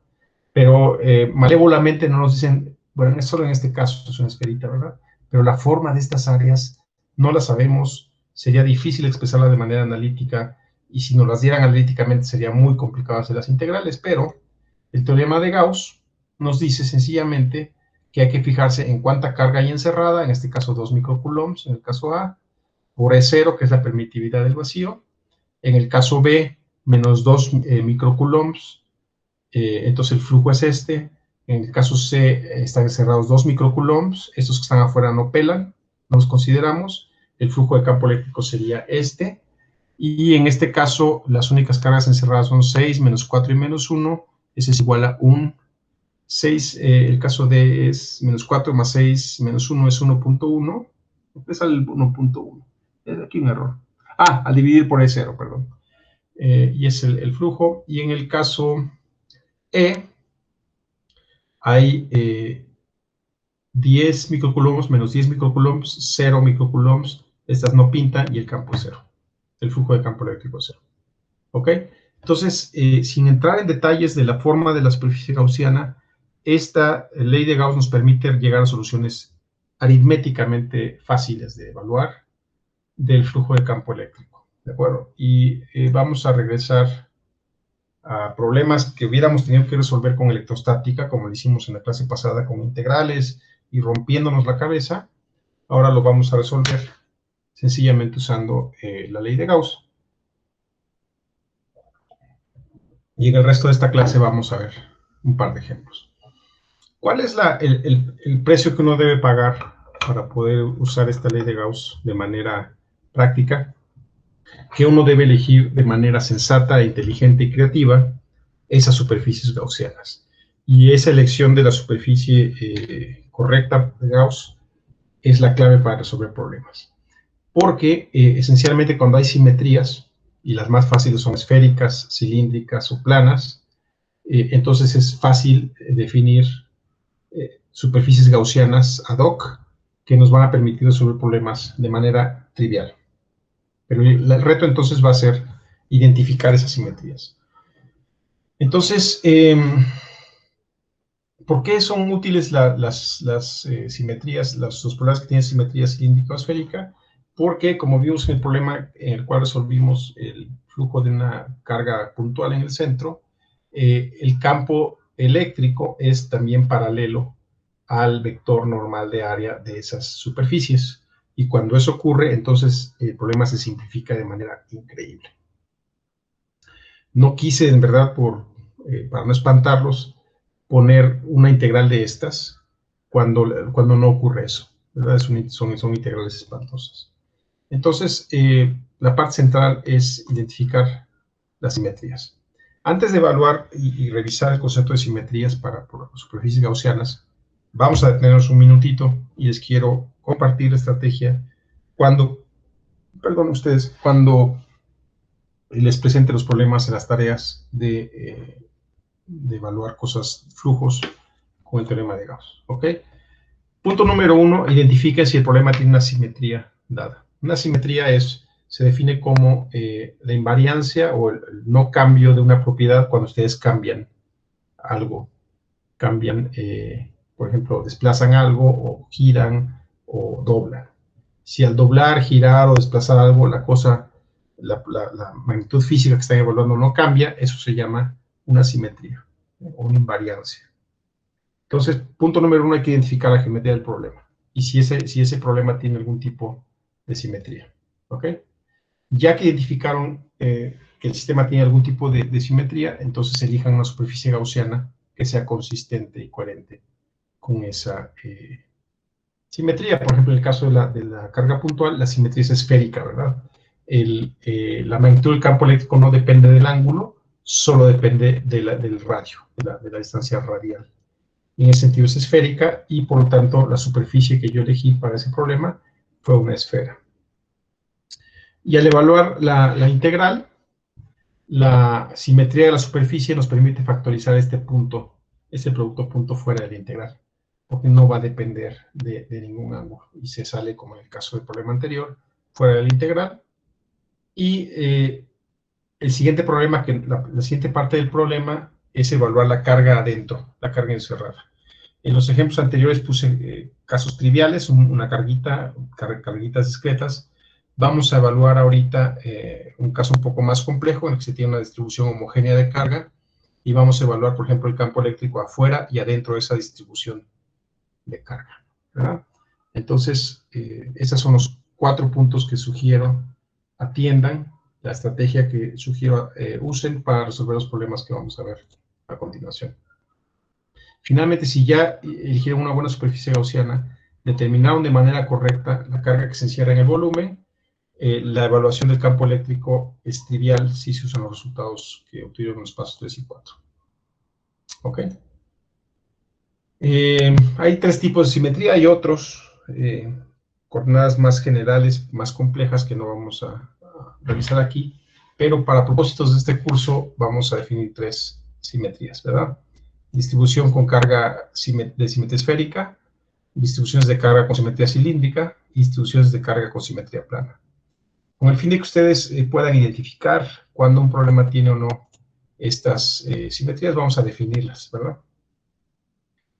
Pero malévolamente no nos dicen, bueno, solo en este caso es una esferita, ¿verdad? Pero la forma de estas áreas no la sabemos, sería difícil expresarla de manera analítica, y si nos las dieran analíticamente sería muy complicado hacer las integrales, pero el teorema de Gauss nos dice sencillamente que hay que fijarse en cuánta carga hay encerrada, en este caso 2 microcoulombs, en el caso A, por E0, que es la permitividad del vacío. En el caso B, menos 2 microcoulombs, entonces el flujo es este. En el caso C, están encerrados 2 microcoulombs, estos que están afuera no pelan, nos consideramos, el flujo de campo eléctrico sería este, y en este caso las únicas cargas encerradas son 6, menos 4 y menos 1, ese es igual a 1. 6, el caso de es menos 4 más 6 menos 1 es 1.1, es al 1.1, es aquí un error. Al dividir por E0, perdón. Y es el flujo, y en el caso E hay 10 microcoulombs menos 10 microcoulombs, 0 microcoulombs, estas no pintan y el campo es 0. El flujo de campo eléctrico es 0. ¿Ok? Entonces, sin entrar en detalles de la forma de la superficie gaussiana, esta ley de Gauss nos permite llegar a soluciones aritméticamente fáciles de evaluar del flujo de campo eléctrico. ¿De acuerdo? Y vamos a regresar a problemas que hubiéramos tenido que resolver con electrostática, como lo hicimos en la clase pasada con integrales y rompiéndonos la cabeza. Ahora lo vamos a resolver sencillamente usando la ley de Gauss. Y en el resto de esta clase vamos a ver un par de ejemplos. ¿Cuál es el precio que uno debe pagar para poder usar esta ley de Gauss de manera práctica? Que uno debe elegir de manera sensata, inteligente y creativa esas superficies gaussianas. Y esa elección de la superficie correcta de Gauss es la clave para resolver problemas. Porque esencialmente cuando hay simetrías, y las más fáciles son esféricas, cilíndricas o planas, entonces es fácil definir superficies gaussianas ad hoc que nos van a permitir resolver problemas de manera trivial. Pero el reto entonces va a ser identificar esas simetrías. Entonces, ¿por qué son útiles las simetrías, los problemas que tienen simetría cilíndrica o esférica? Porque, como vimos en el problema en el cual resolvimos el flujo de una carga puntual en el centro, el campo eléctrico es también paralelo al vector normal de área de esas superficies. Y cuando eso ocurre, entonces el problema se simplifica de manera increíble. No quise, en verdad, para no espantarlos, poner una integral de estas cuando no ocurre eso, ¿verdad? Son integrales espantosas. Entonces, la parte central es identificar las simetrías. Antes de evaluar y revisar el concepto de simetrías para superficies gaussianas, vamos a detenernos un minutito y les quiero compartir la estrategia cuando les presente los problemas en las tareas de evaluar flujos con el teorema de Gauss. ¿Ok? Punto número 1, identifiquen si el problema tiene una simetría dada. Una simetría se define como la invariancia o el no cambio de una propiedad cuando ustedes cambian algo. Cambian, por ejemplo, desplazan algo o giran o doblan. Si al doblar, girar o desplazar algo, la magnitud física que están evaluando no cambia, eso se llama una simetría o una invariancia. Entonces, punto número 1, hay que identificar la geometría del problema. Y si ese problema tiene algún tipo de simetría. ¿Ok? Ya que identificaron que el sistema tiene algún tipo de simetría, entonces elijan una superficie gaussiana que sea consistente y coherente con esa simetría. Por ejemplo, en el caso de la carga puntual, la simetría es esférica, ¿verdad? La magnitud del campo eléctrico no depende del ángulo, solo depende del radio, de la distancia radial. En ese sentido es esférica y, por lo tanto, la superficie que yo elegí para ese problema fue una esfera. Y al evaluar la integral, la simetría de la superficie nos permite factorizar este producto punto fuera de la integral, porque no va a depender de ningún ángulo. Y se sale, como en el caso del problema anterior, fuera de la integral. Y el siguiente problema, la siguiente parte del problema es evaluar la carga adentro, la carga encerrada. En los ejemplos anteriores puse casos triviales, una carguitas discretas. Vamos a evaluar ahorita un caso un poco más complejo en el que se tiene una distribución homogénea de carga y vamos a evaluar, por ejemplo, el campo eléctrico afuera y adentro de esa distribución de carga, ¿verdad? Entonces, esos son los 4 puntos que sugiero atiendan, la estrategia que sugiero usen para resolver los problemas que vamos a ver a continuación. Finalmente, si ya eligieron una buena superficie gaussiana, determinaron de manera correcta la carga que se encierra en el volumen. La evaluación del campo eléctrico es trivial si se usan los resultados que obtuvieron en los pasos 3 y 4. ¿Ok? Hay tres tipos de simetría y otros, coordenadas más generales, más complejas, que no vamos a revisar aquí, pero para propósitos de este curso vamos a definir tres simetrías, ¿verdad? Distribución con carga de simetría esférica, distribuciones de carga con simetría cilíndrica y distribuciones de carga con simetría plana. Con el fin de que ustedes puedan identificar cuando un problema tiene o no estas simetrías, vamos a definirlas, ¿verdad?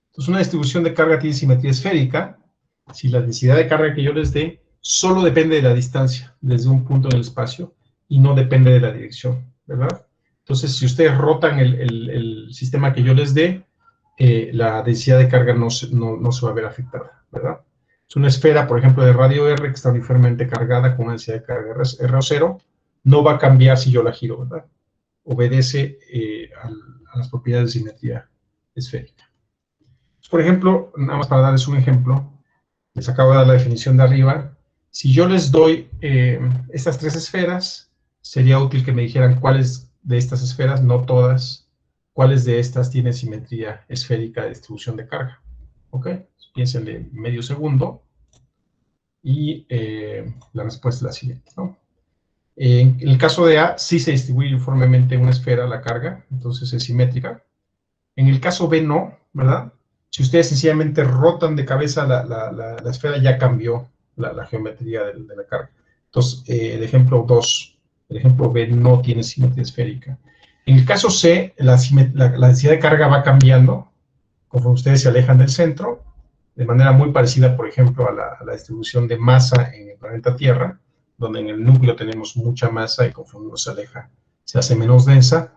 Entonces, una distribución de carga tiene simetría esférica si la densidad de carga que yo les dé solo depende de la distancia desde un punto en el espacio y no depende de la dirección, ¿verdad? Entonces, si ustedes rotan el sistema que yo les dé, la densidad de carga no se va a ver afectada, ¿verdad? Es una esfera, por ejemplo, de radio R que está uniformemente cargada con una densidad de carga R0, no va a cambiar si yo la giro, ¿verdad? Obedece a las propiedades de simetría esférica. Por ejemplo, nada más para darles un ejemplo, les acabo de dar la definición de arriba. Si yo les doy estas tres esferas, sería útil que me dijeran cuáles de estas esferas, no todas, cuáles de estas tienen simetría esférica de distribución de carga. ¿Ok? Piénsenle medio segundo y la respuesta es la siguiente, ¿no? En el caso de A, sí se distribuye uniformemente una esfera la carga, entonces es simétrica. En el caso B, no, ¿verdad? Si ustedes sencillamente rotan de cabeza la esfera, ya cambió la geometría de la carga. Entonces, el ejemplo 2, el ejemplo B no tiene simetría esférica. En el caso C, la densidad de carga va cambiando conforme ustedes se alejan del centro, de manera muy parecida, por ejemplo, a la distribución de masa en el planeta Tierra, donde en el núcleo tenemos mucha masa y conforme uno se aleja se hace menos densa.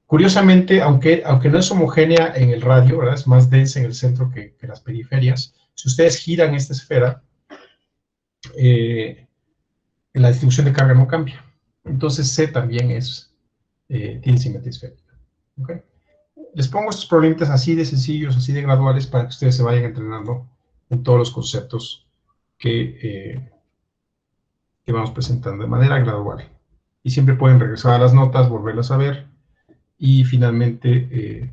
Curiosamente, aunque no es homogénea en el radio, ¿verdad? Es más densa en el centro que las periferias, si ustedes giran esta esfera, la distribución de carga no cambia. Entonces C también tiene simetría esférica. ¿Okay? Les pongo estos problemitas así de sencillos, así de graduales, para que ustedes se vayan entrenando en todos los conceptos que vamos presentando de manera gradual. Y siempre pueden regresar a las notas, volverlas a ver, y finalmente,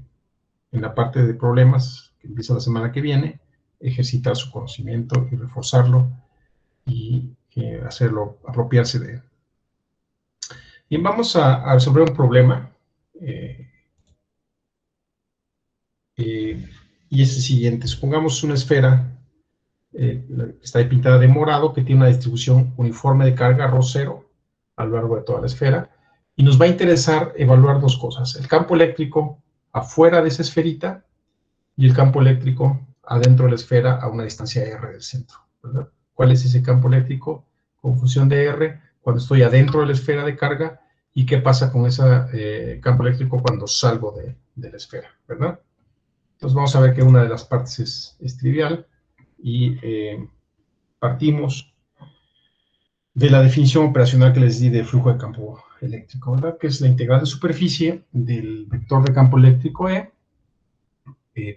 en la parte de problemas, que empieza la semana que viene, ejercitar su conocimiento y reforzarlo y hacerlo, apropiarse de él. Bien, vamos a resolver un problema. Y es el siguiente. Supongamos una esfera que está pintada de morado, que tiene una distribución uniforme de carga ρ0 a lo largo de toda la esfera, y nos va a interesar evaluar dos cosas: el campo eléctrico afuera de esa esferita y el campo eléctrico adentro de la esfera a una distancia r del centro, ¿verdad? ¿Cuál es ese campo eléctrico con función de r cuando estoy adentro de la esfera de carga, y qué pasa con ese campo eléctrico cuando salgo de la esfera, ¿verdad? Entonces vamos a ver que una de las partes es trivial, y partimos de la definición operacional que les di de flujo de campo eléctrico, ¿verdad? Que es la integral de superficie del vector de campo eléctrico E,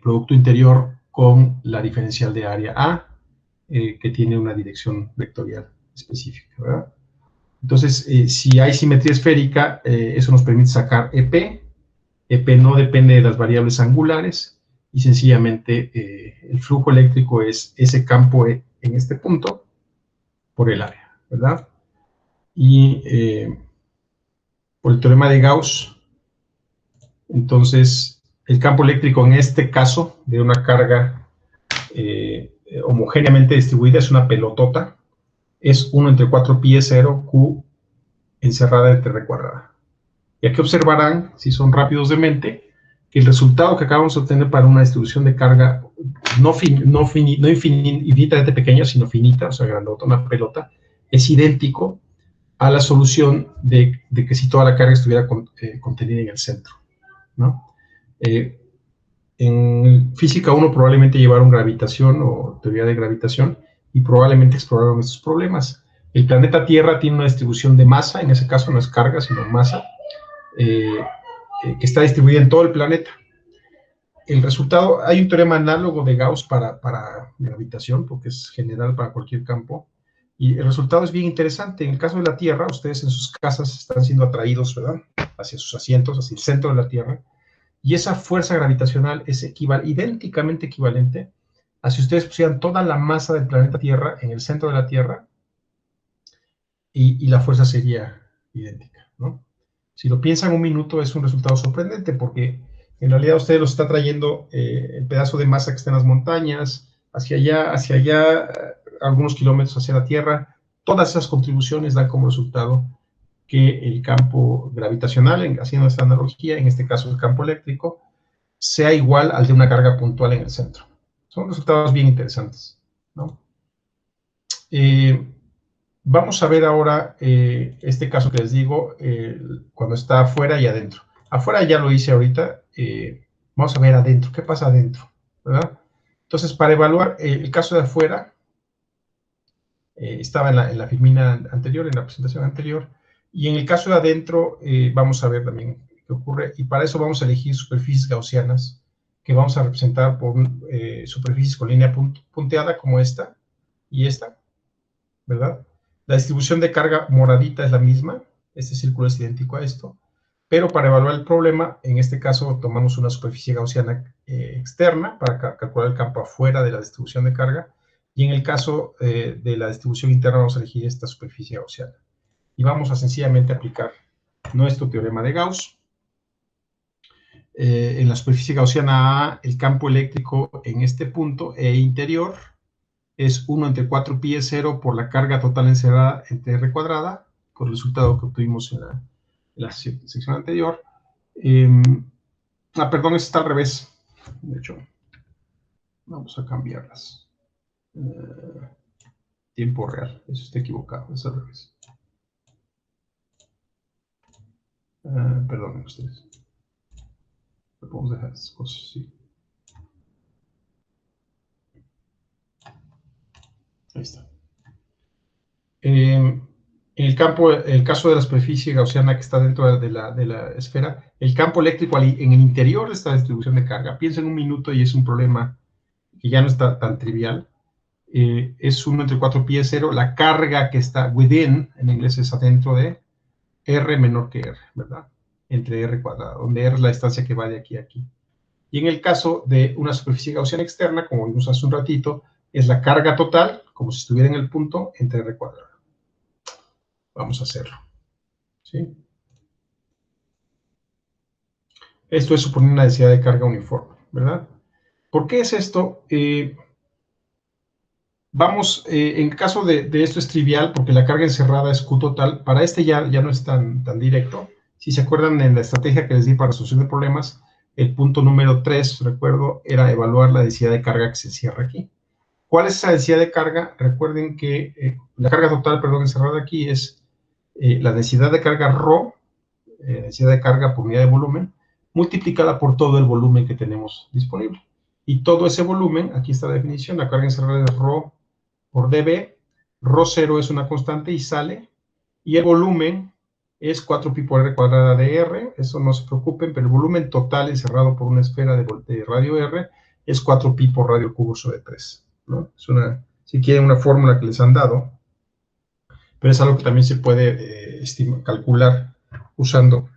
producto interior con la diferencial de área A, que tiene una dirección vectorial específica, ¿verdad? Entonces, si hay simetría esférica, eso nos permite sacar EP. EP no depende de las variables angulares, y sencillamente el flujo eléctrico es ese campo E en este punto por el área, ¿verdad? Y por el teorema de Gauss, entonces el campo eléctrico en este caso de una carga homogéneamente distribuida es una pelotota, es 1 entre 4 pi 0 Q encerrada entre R cuadrada. Y aquí observarán, si son rápidos de mente, que el resultado que acabamos de obtener para una distribución de carga no infinitamente pequeña, sino finita, o sea, grandota, una pelota, es idéntico a la solución de que si toda la carga estuviera contenida en el centro, ¿no? En física 1 probablemente llevaron gravitación o teoría de gravitación, y probablemente exploraron estos problemas. El planeta Tierra tiene una distribución de masa, en ese caso no es carga, sino masa, que está distribuida en todo el planeta. el resultado, hay un teorema análogo de Gauss para gravitación, porque es general para cualquier campo, y el resultado es bien interesante. En el caso de la Tierra, ustedes en sus casas están siendo atraídos, ¿verdad?, hacia sus asientos, hacia el centro de la Tierra, y esa fuerza gravitacional es idénticamente equivalente a si ustedes pusieran toda la masa del planeta Tierra en el centro de la Tierra, y la fuerza sería idéntica, ¿no? Si lo piensan un minuto, es un resultado sorprendente, porque en realidad usted los está trayendo el pedazo de masa que está en las montañas, hacia allá, algunos kilómetros hacia la Tierra. Todas esas contribuciones dan como resultado que el campo gravitacional, haciendo esta analogía, en este caso el campo eléctrico, sea igual al de una carga puntual en el centro. Son resultados bien interesantes, ¿no? Vamos a ver ahora este caso que les digo, cuando está afuera y adentro. Afuera ya lo hice ahorita, vamos a ver adentro, ¿qué pasa adentro?, ¿verdad? Entonces, para evaluar el caso de afuera, estaba en la filmina anterior, en la presentación anterior, y en el caso de adentro vamos a ver también qué ocurre, y para eso vamos a elegir superficies gaussianas, que vamos a representar por superficies con línea punteada, como esta y esta, ¿verdad? La distribución de carga moradita es la misma, este círculo es idéntico a esto, pero para evaluar el problema, en este caso tomamos una superficie gaussiana externa para calcular el campo afuera de la distribución de carga, y en el caso de la distribución interna vamos a elegir esta superficie gaussiana. Y vamos a sencillamente aplicar nuestro teorema de Gauss. En la superficie gaussiana A, el campo eléctrico en este punto E interior es 1 entre 4 pi es 0 por la carga total encerrada entre R cuadrada, con el resultado que obtuvimos en la sección anterior. Perdón, está al revés. De hecho, vamos a cambiarlas. Tiempo real, eso está equivocado, es al revés. Perdonen ustedes. Podemos dejar esas cosas, sí. Ahí está. El caso de la superficie gaussiana que está dentro de la esfera, el campo eléctrico en el interior de esta distribución de carga, piensa en un minuto y es un problema que ya no está tan trivial, es 1 entre 4 pi es 0, la carga que está within, en inglés es adentro de R menor que R, ¿verdad? Entre R cuadrado, donde R es la distancia que va de aquí a aquí. Y en el caso de una superficie gaussiana externa, como vimos hace un ratito, es la carga total, como si estuviera en el punto, entre R cuadrado. Vamos a hacerlo, ¿sí? Esto es suponer una densidad de carga uniforme, ¿verdad? ¿Por qué es esto? En caso de esto es trivial, porque la carga encerrada es Q total. Para este ya no es tan directo. Si se acuerdan, en la estrategia que les di para resolución de problemas, el punto número 3, recuerdo, era evaluar la densidad de carga que se encierra aquí. ¿Cuál es esa densidad de carga? Recuerden que la carga total, encerrada aquí es la densidad de carga ρ, densidad de carga por unidad de volumen, multiplicada por todo el volumen que tenemos disponible. Y todo ese volumen, aquí está la definición, la carga encerrada es ρ por dB, ρ0 es una constante y sale, y el volumen es 4 pi por r cuadrada de r, eso no se preocupen, pero el volumen total encerrado por una esfera de radio r es 4 pi por radio cubo sobre 3, ¿no? Es si quieren, una fórmula que les han dado, pero es algo que también se puede calcular usando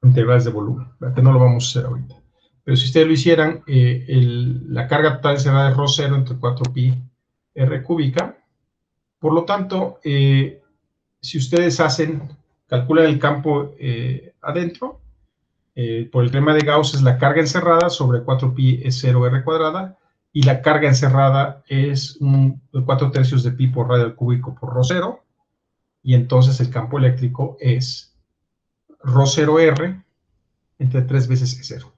integrales de volumen, que no lo vamos a hacer ahorita. Pero si ustedes lo hicieran, la carga total encerrada es ρ0 entre 4 pi r cúbica. Por lo tanto, si ustedes calculan el campo adentro, por el teorema de Gauss es la carga encerrada sobre 4 pi es 0 r cuadrada, y la carga encerrada es 4 tercios de pi por radio al cúbico por ρ0, y entonces el campo eléctrico es ρ0r entre 3 veces E0.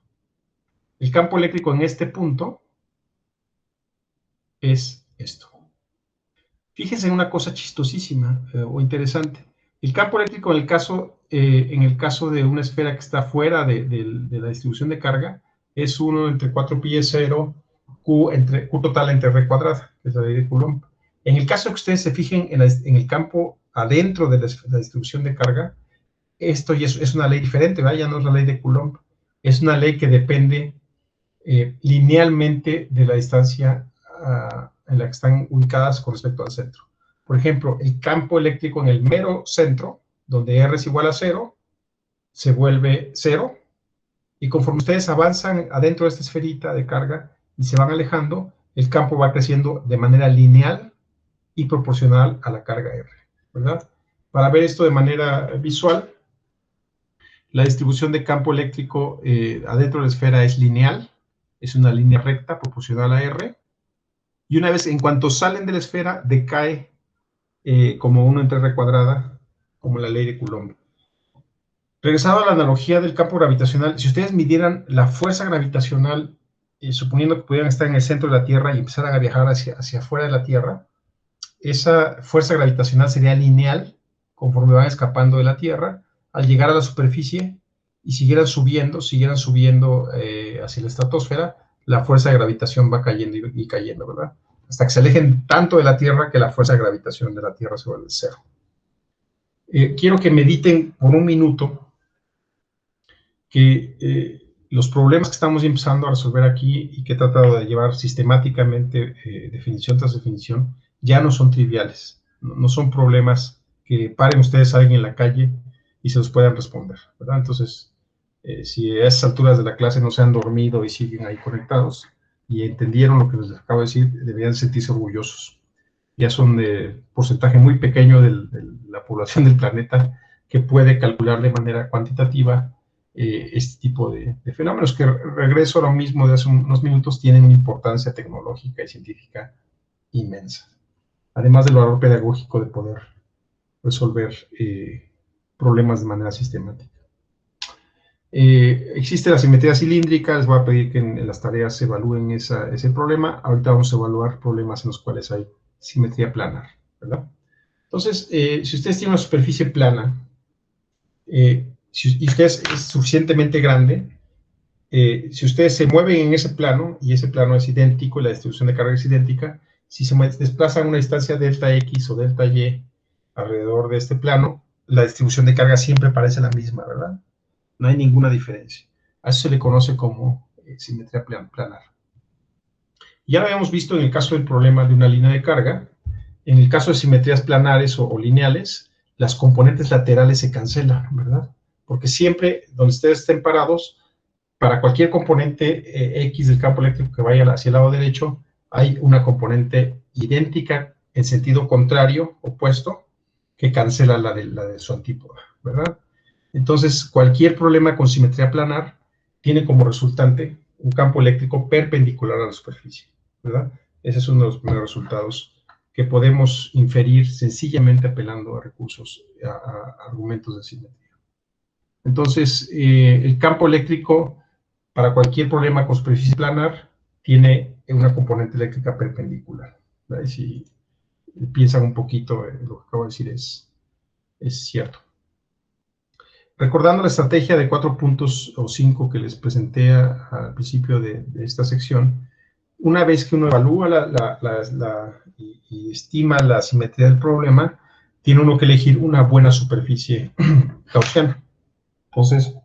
El campo eléctrico en este punto es esto. Fíjense en una cosa chistosísima o interesante. El campo eléctrico en el caso de una esfera que está fuera de la distribución de carga es 1 entre 4 pi es 0, Q total entre R cuadrada, que es la ley de Coulomb. En el caso que ustedes se fijen en el campo adentro de la distribución de carga, esto ya es una ley diferente, ¿verdad? Ya no es la ley de Coulomb, es una ley que depende linealmente de la distancia en la que están ubicadas con respecto al centro. Por ejemplo, el campo eléctrico en el mero centro, donde R es igual a 0, se vuelve 0, y conforme ustedes avanzan adentro de esta esferita de carga y se van alejando, el campo va creciendo de manera lineal y proporcional a la carga R, ¿verdad? Para ver esto de manera visual, la distribución de campo eléctrico adentro de la esfera es lineal, es una línea recta proporcional a R, y una vez, en cuanto salen de la esfera, decae como 1 entre R cuadrada, como la ley de Coulomb. Regresando a la analogía del campo gravitacional, si ustedes midieran la fuerza gravitacional, suponiendo que pudieran estar en el centro de la Tierra y empezaran a viajar hacia afuera de la Tierra, esa fuerza gravitacional sería lineal conforme van escapando de la Tierra. Al llegar a la superficie y siguieran subiendo hacia la estratosfera, la fuerza de gravitación va cayendo y cayendo, ¿verdad? Hasta que se alejen tanto de la Tierra que la fuerza de gravitación de la Tierra se vuelve 0. Quiero que mediten por un minuto que los problemas que estamos empezando a resolver aquí y que he tratado de llevar sistemáticamente definición tras definición, ya no son triviales, no son problemas que paren ustedes a alguien en la calle y se los puedan responder, ¿verdad? Entonces, si a esas alturas de la clase no se han dormido y siguen ahí conectados y entendieron lo que les acabo de decir, deberían sentirse orgullosos. Ya son de porcentaje muy pequeño de la población del planeta que puede calcular de manera cuantitativa este tipo de fenómenos que, regreso a lo mismo de hace unos minutos, tienen una importancia tecnológica y científica inmensa, además del valor pedagógico de poder resolver problemas de manera sistemática. Existe la simetría cilíndrica. Les voy a pedir que en las tareas se evalúen ese problema. Ahorita vamos a evaluar problemas en los cuales hay simetría planar, ¿verdad? Entonces, si ustedes tienen una superficie plana, y usted es suficientemente grande, si ustedes se mueven en ese plano, y ese plano es idéntico y la distribución de carga es idéntica, si se desplazan a una distancia delta X o delta Y alrededor de este plano, la distribución de carga siempre parece la misma, ¿verdad? No hay ninguna diferencia. A eso se le conoce como simetría planar. Ya lo habíamos visto en el caso del problema de una línea de carga. En el caso de simetrías planares o lineales, las componentes laterales se cancelan, ¿verdad? Porque siempre donde ustedes estén parados, para cualquier componente X del campo eléctrico que vaya hacia el lado derecho, hay una componente idéntica en sentido contrario, opuesto, que cancela la de su antípoda, ¿verdad? Entonces, cualquier problema con simetría planar tiene como resultante un campo eléctrico perpendicular a la superficie, ¿verdad? Ese es uno de los primeros resultados que podemos inferir sencillamente apelando a recursos, a argumentos de simetría. Entonces, el campo eléctrico para cualquier problema con superficie planar tiene una componente eléctrica perpendicular, ¿verdad? Y si piensan un poquito, lo que acabo de decir es cierto. Recordando la estrategia de 4 puntos o 5 que les presenté al principio de esta sección, una vez que uno evalúa y estima la simetría del problema, tiene uno que elegir una buena superficie gaussiana. Entonces,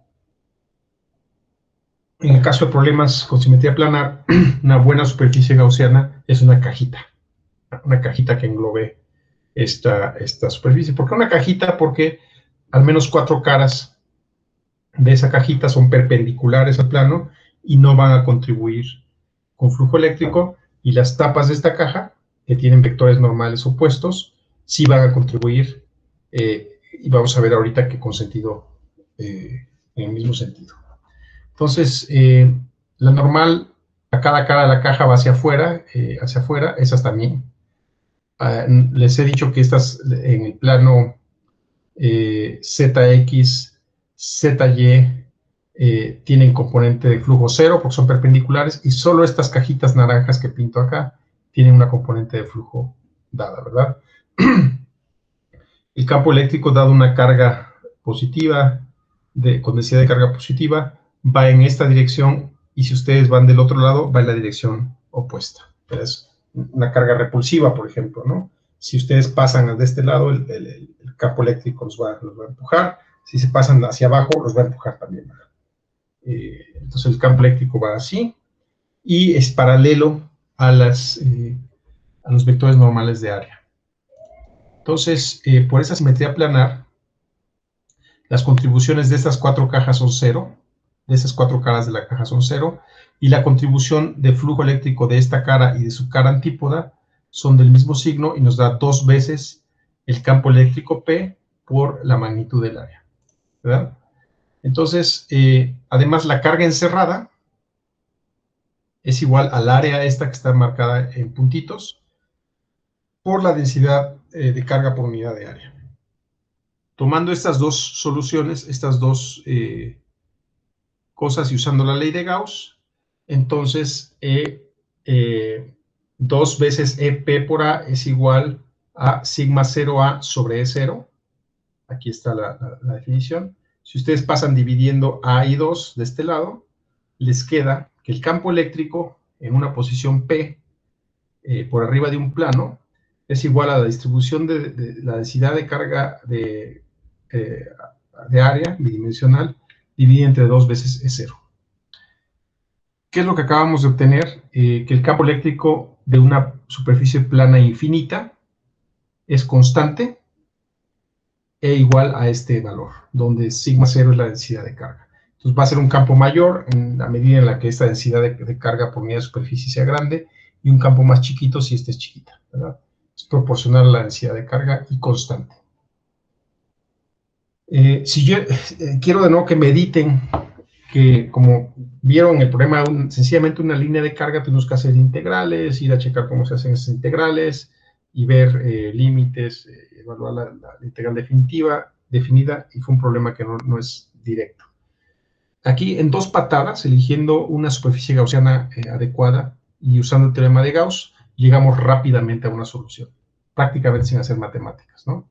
en el caso de problemas con simetría planar, una buena superficie gaussiana es una cajita que englobe esta superficie. ¿Por qué una cajita? Porque al menos 4 caras de esa cajita son perpendiculares al plano y no van a contribuir con flujo eléctrico, y las tapas de esta caja, que tienen vectores normales opuestos, sí van a contribuir, y vamos a ver ahorita que con sentido, en el mismo sentido. Entonces, la normal, a cada cara de la caja va hacia afuera, esas también. Les he dicho que estas en el plano ZX, ZY, tienen componente de flujo cero porque son perpendiculares, y solo estas cajitas naranjas que pinto acá tienen una componente de flujo dada, ¿verdad? El campo eléctrico, dado una carga positiva, con densidad de carga positiva, va en esta dirección, y si ustedes van del otro lado, va en la dirección opuesta. Es una carga repulsiva, por ejemplo, ¿no? Si ustedes pasan de este lado, el campo eléctrico los va a empujar. Si se pasan hacia abajo, los va a empujar también. Entonces el campo eléctrico va así. y es paralelo a los vectores normales de área. Entonces, por esa simetría planar, las contribuciones de estas cuatro cajas son 0, de esas cuatro caras de la caja son 0, y la contribución de flujo eléctrico de esta cara y de su cara antípoda son del mismo signo y nos da 2 veces el campo eléctrico P por la magnitud del área, ¿verdad? Entonces, además la carga encerrada es igual al área esta que está marcada en puntitos por la densidad de carga por unidad de área. Tomando estas dos soluciones, estas dos cosas y usando la ley de Gauss, entonces 2 veces EP por A es igual a sigma 0A sobre E0. Aquí está la definición. Si ustedes pasan dividiendo A y 2 de este lado, les queda que el campo eléctrico en una posición P por arriba de un plano es igual a la distribución de la densidad de carga de área bidimensional dividida entre 2 veces E0. ¿Qué es lo que acabamos de obtener? Que el campo eléctrico de una superficie plana infinita es constante e igual a este valor, donde sigma 0 es la densidad de carga. Entonces va a ser un campo mayor en la medida en la que esta densidad de carga por unidad de superficie sea grande, y un campo más chiquito si esta es chiquita, ¿verdad? Es proporcional a la densidad de carga y constante. Si yo quiero de nuevo que mediten que, como vieron el problema, sencillamente una línea de carga, tenemos que hacer integrales, ir a checar cómo se hacen esas integrales y ver límites, evaluar la integral definida, y fue un problema que no es directo. Aquí, en 2 patadas, eligiendo una superficie gaussiana adecuada y usando el teorema de Gauss, llegamos rápidamente a una solución, prácticamente sin hacer matemáticas, ¿no?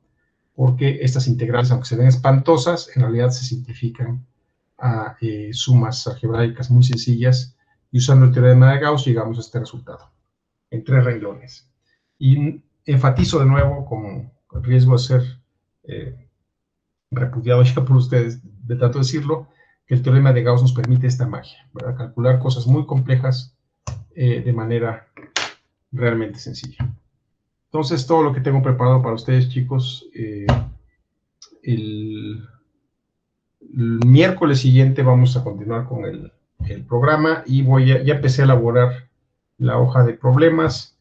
Porque estas integrales, aunque se ven espantosas, en realidad se simplifican a sumas algebraicas muy sencillas, y usando el teorema de Gauss llegamos a este resultado, en 3 renglones. Y enfatizo de nuevo, con el riesgo de ser repudiado ya por ustedes, de tanto decirlo, que el teorema de Gauss nos permite esta magia, ¿verdad? Calcular cosas muy complejas de manera realmente sencilla. Entonces, todo lo que tengo preparado para ustedes, chicos, el miércoles siguiente vamos a continuar con el programa, y ya empecé a elaborar la hoja de problemas.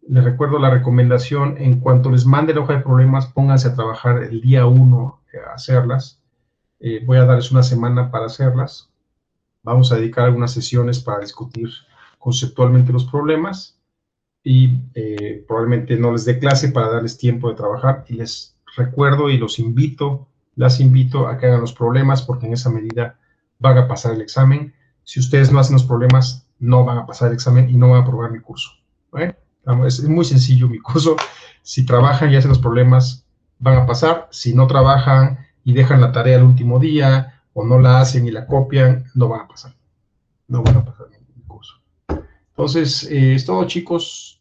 Les recuerdo la recomendación: en cuanto les mande la hoja de problemas, pónganse a trabajar el día 1 a hacerlas. Voy a darles una semana para hacerlas. Vamos a dedicar algunas sesiones para discutir conceptualmente los problemas, y probablemente no les dé clase para darles tiempo de trabajar, y les recuerdo y las invito a que hagan los problemas, porque en esa medida van a pasar el examen. Si ustedes no hacen los problemas, no van a pasar el examen y no van a aprobar mi curso, ¿eh? Es muy sencillo mi curso. Si trabajan y hacen los problemas, van a pasar. Si no trabajan y dejan la tarea el último día, o no la hacen y la copian, no van a pasar. No van a pasar mi curso. Entonces, es todo, chicos.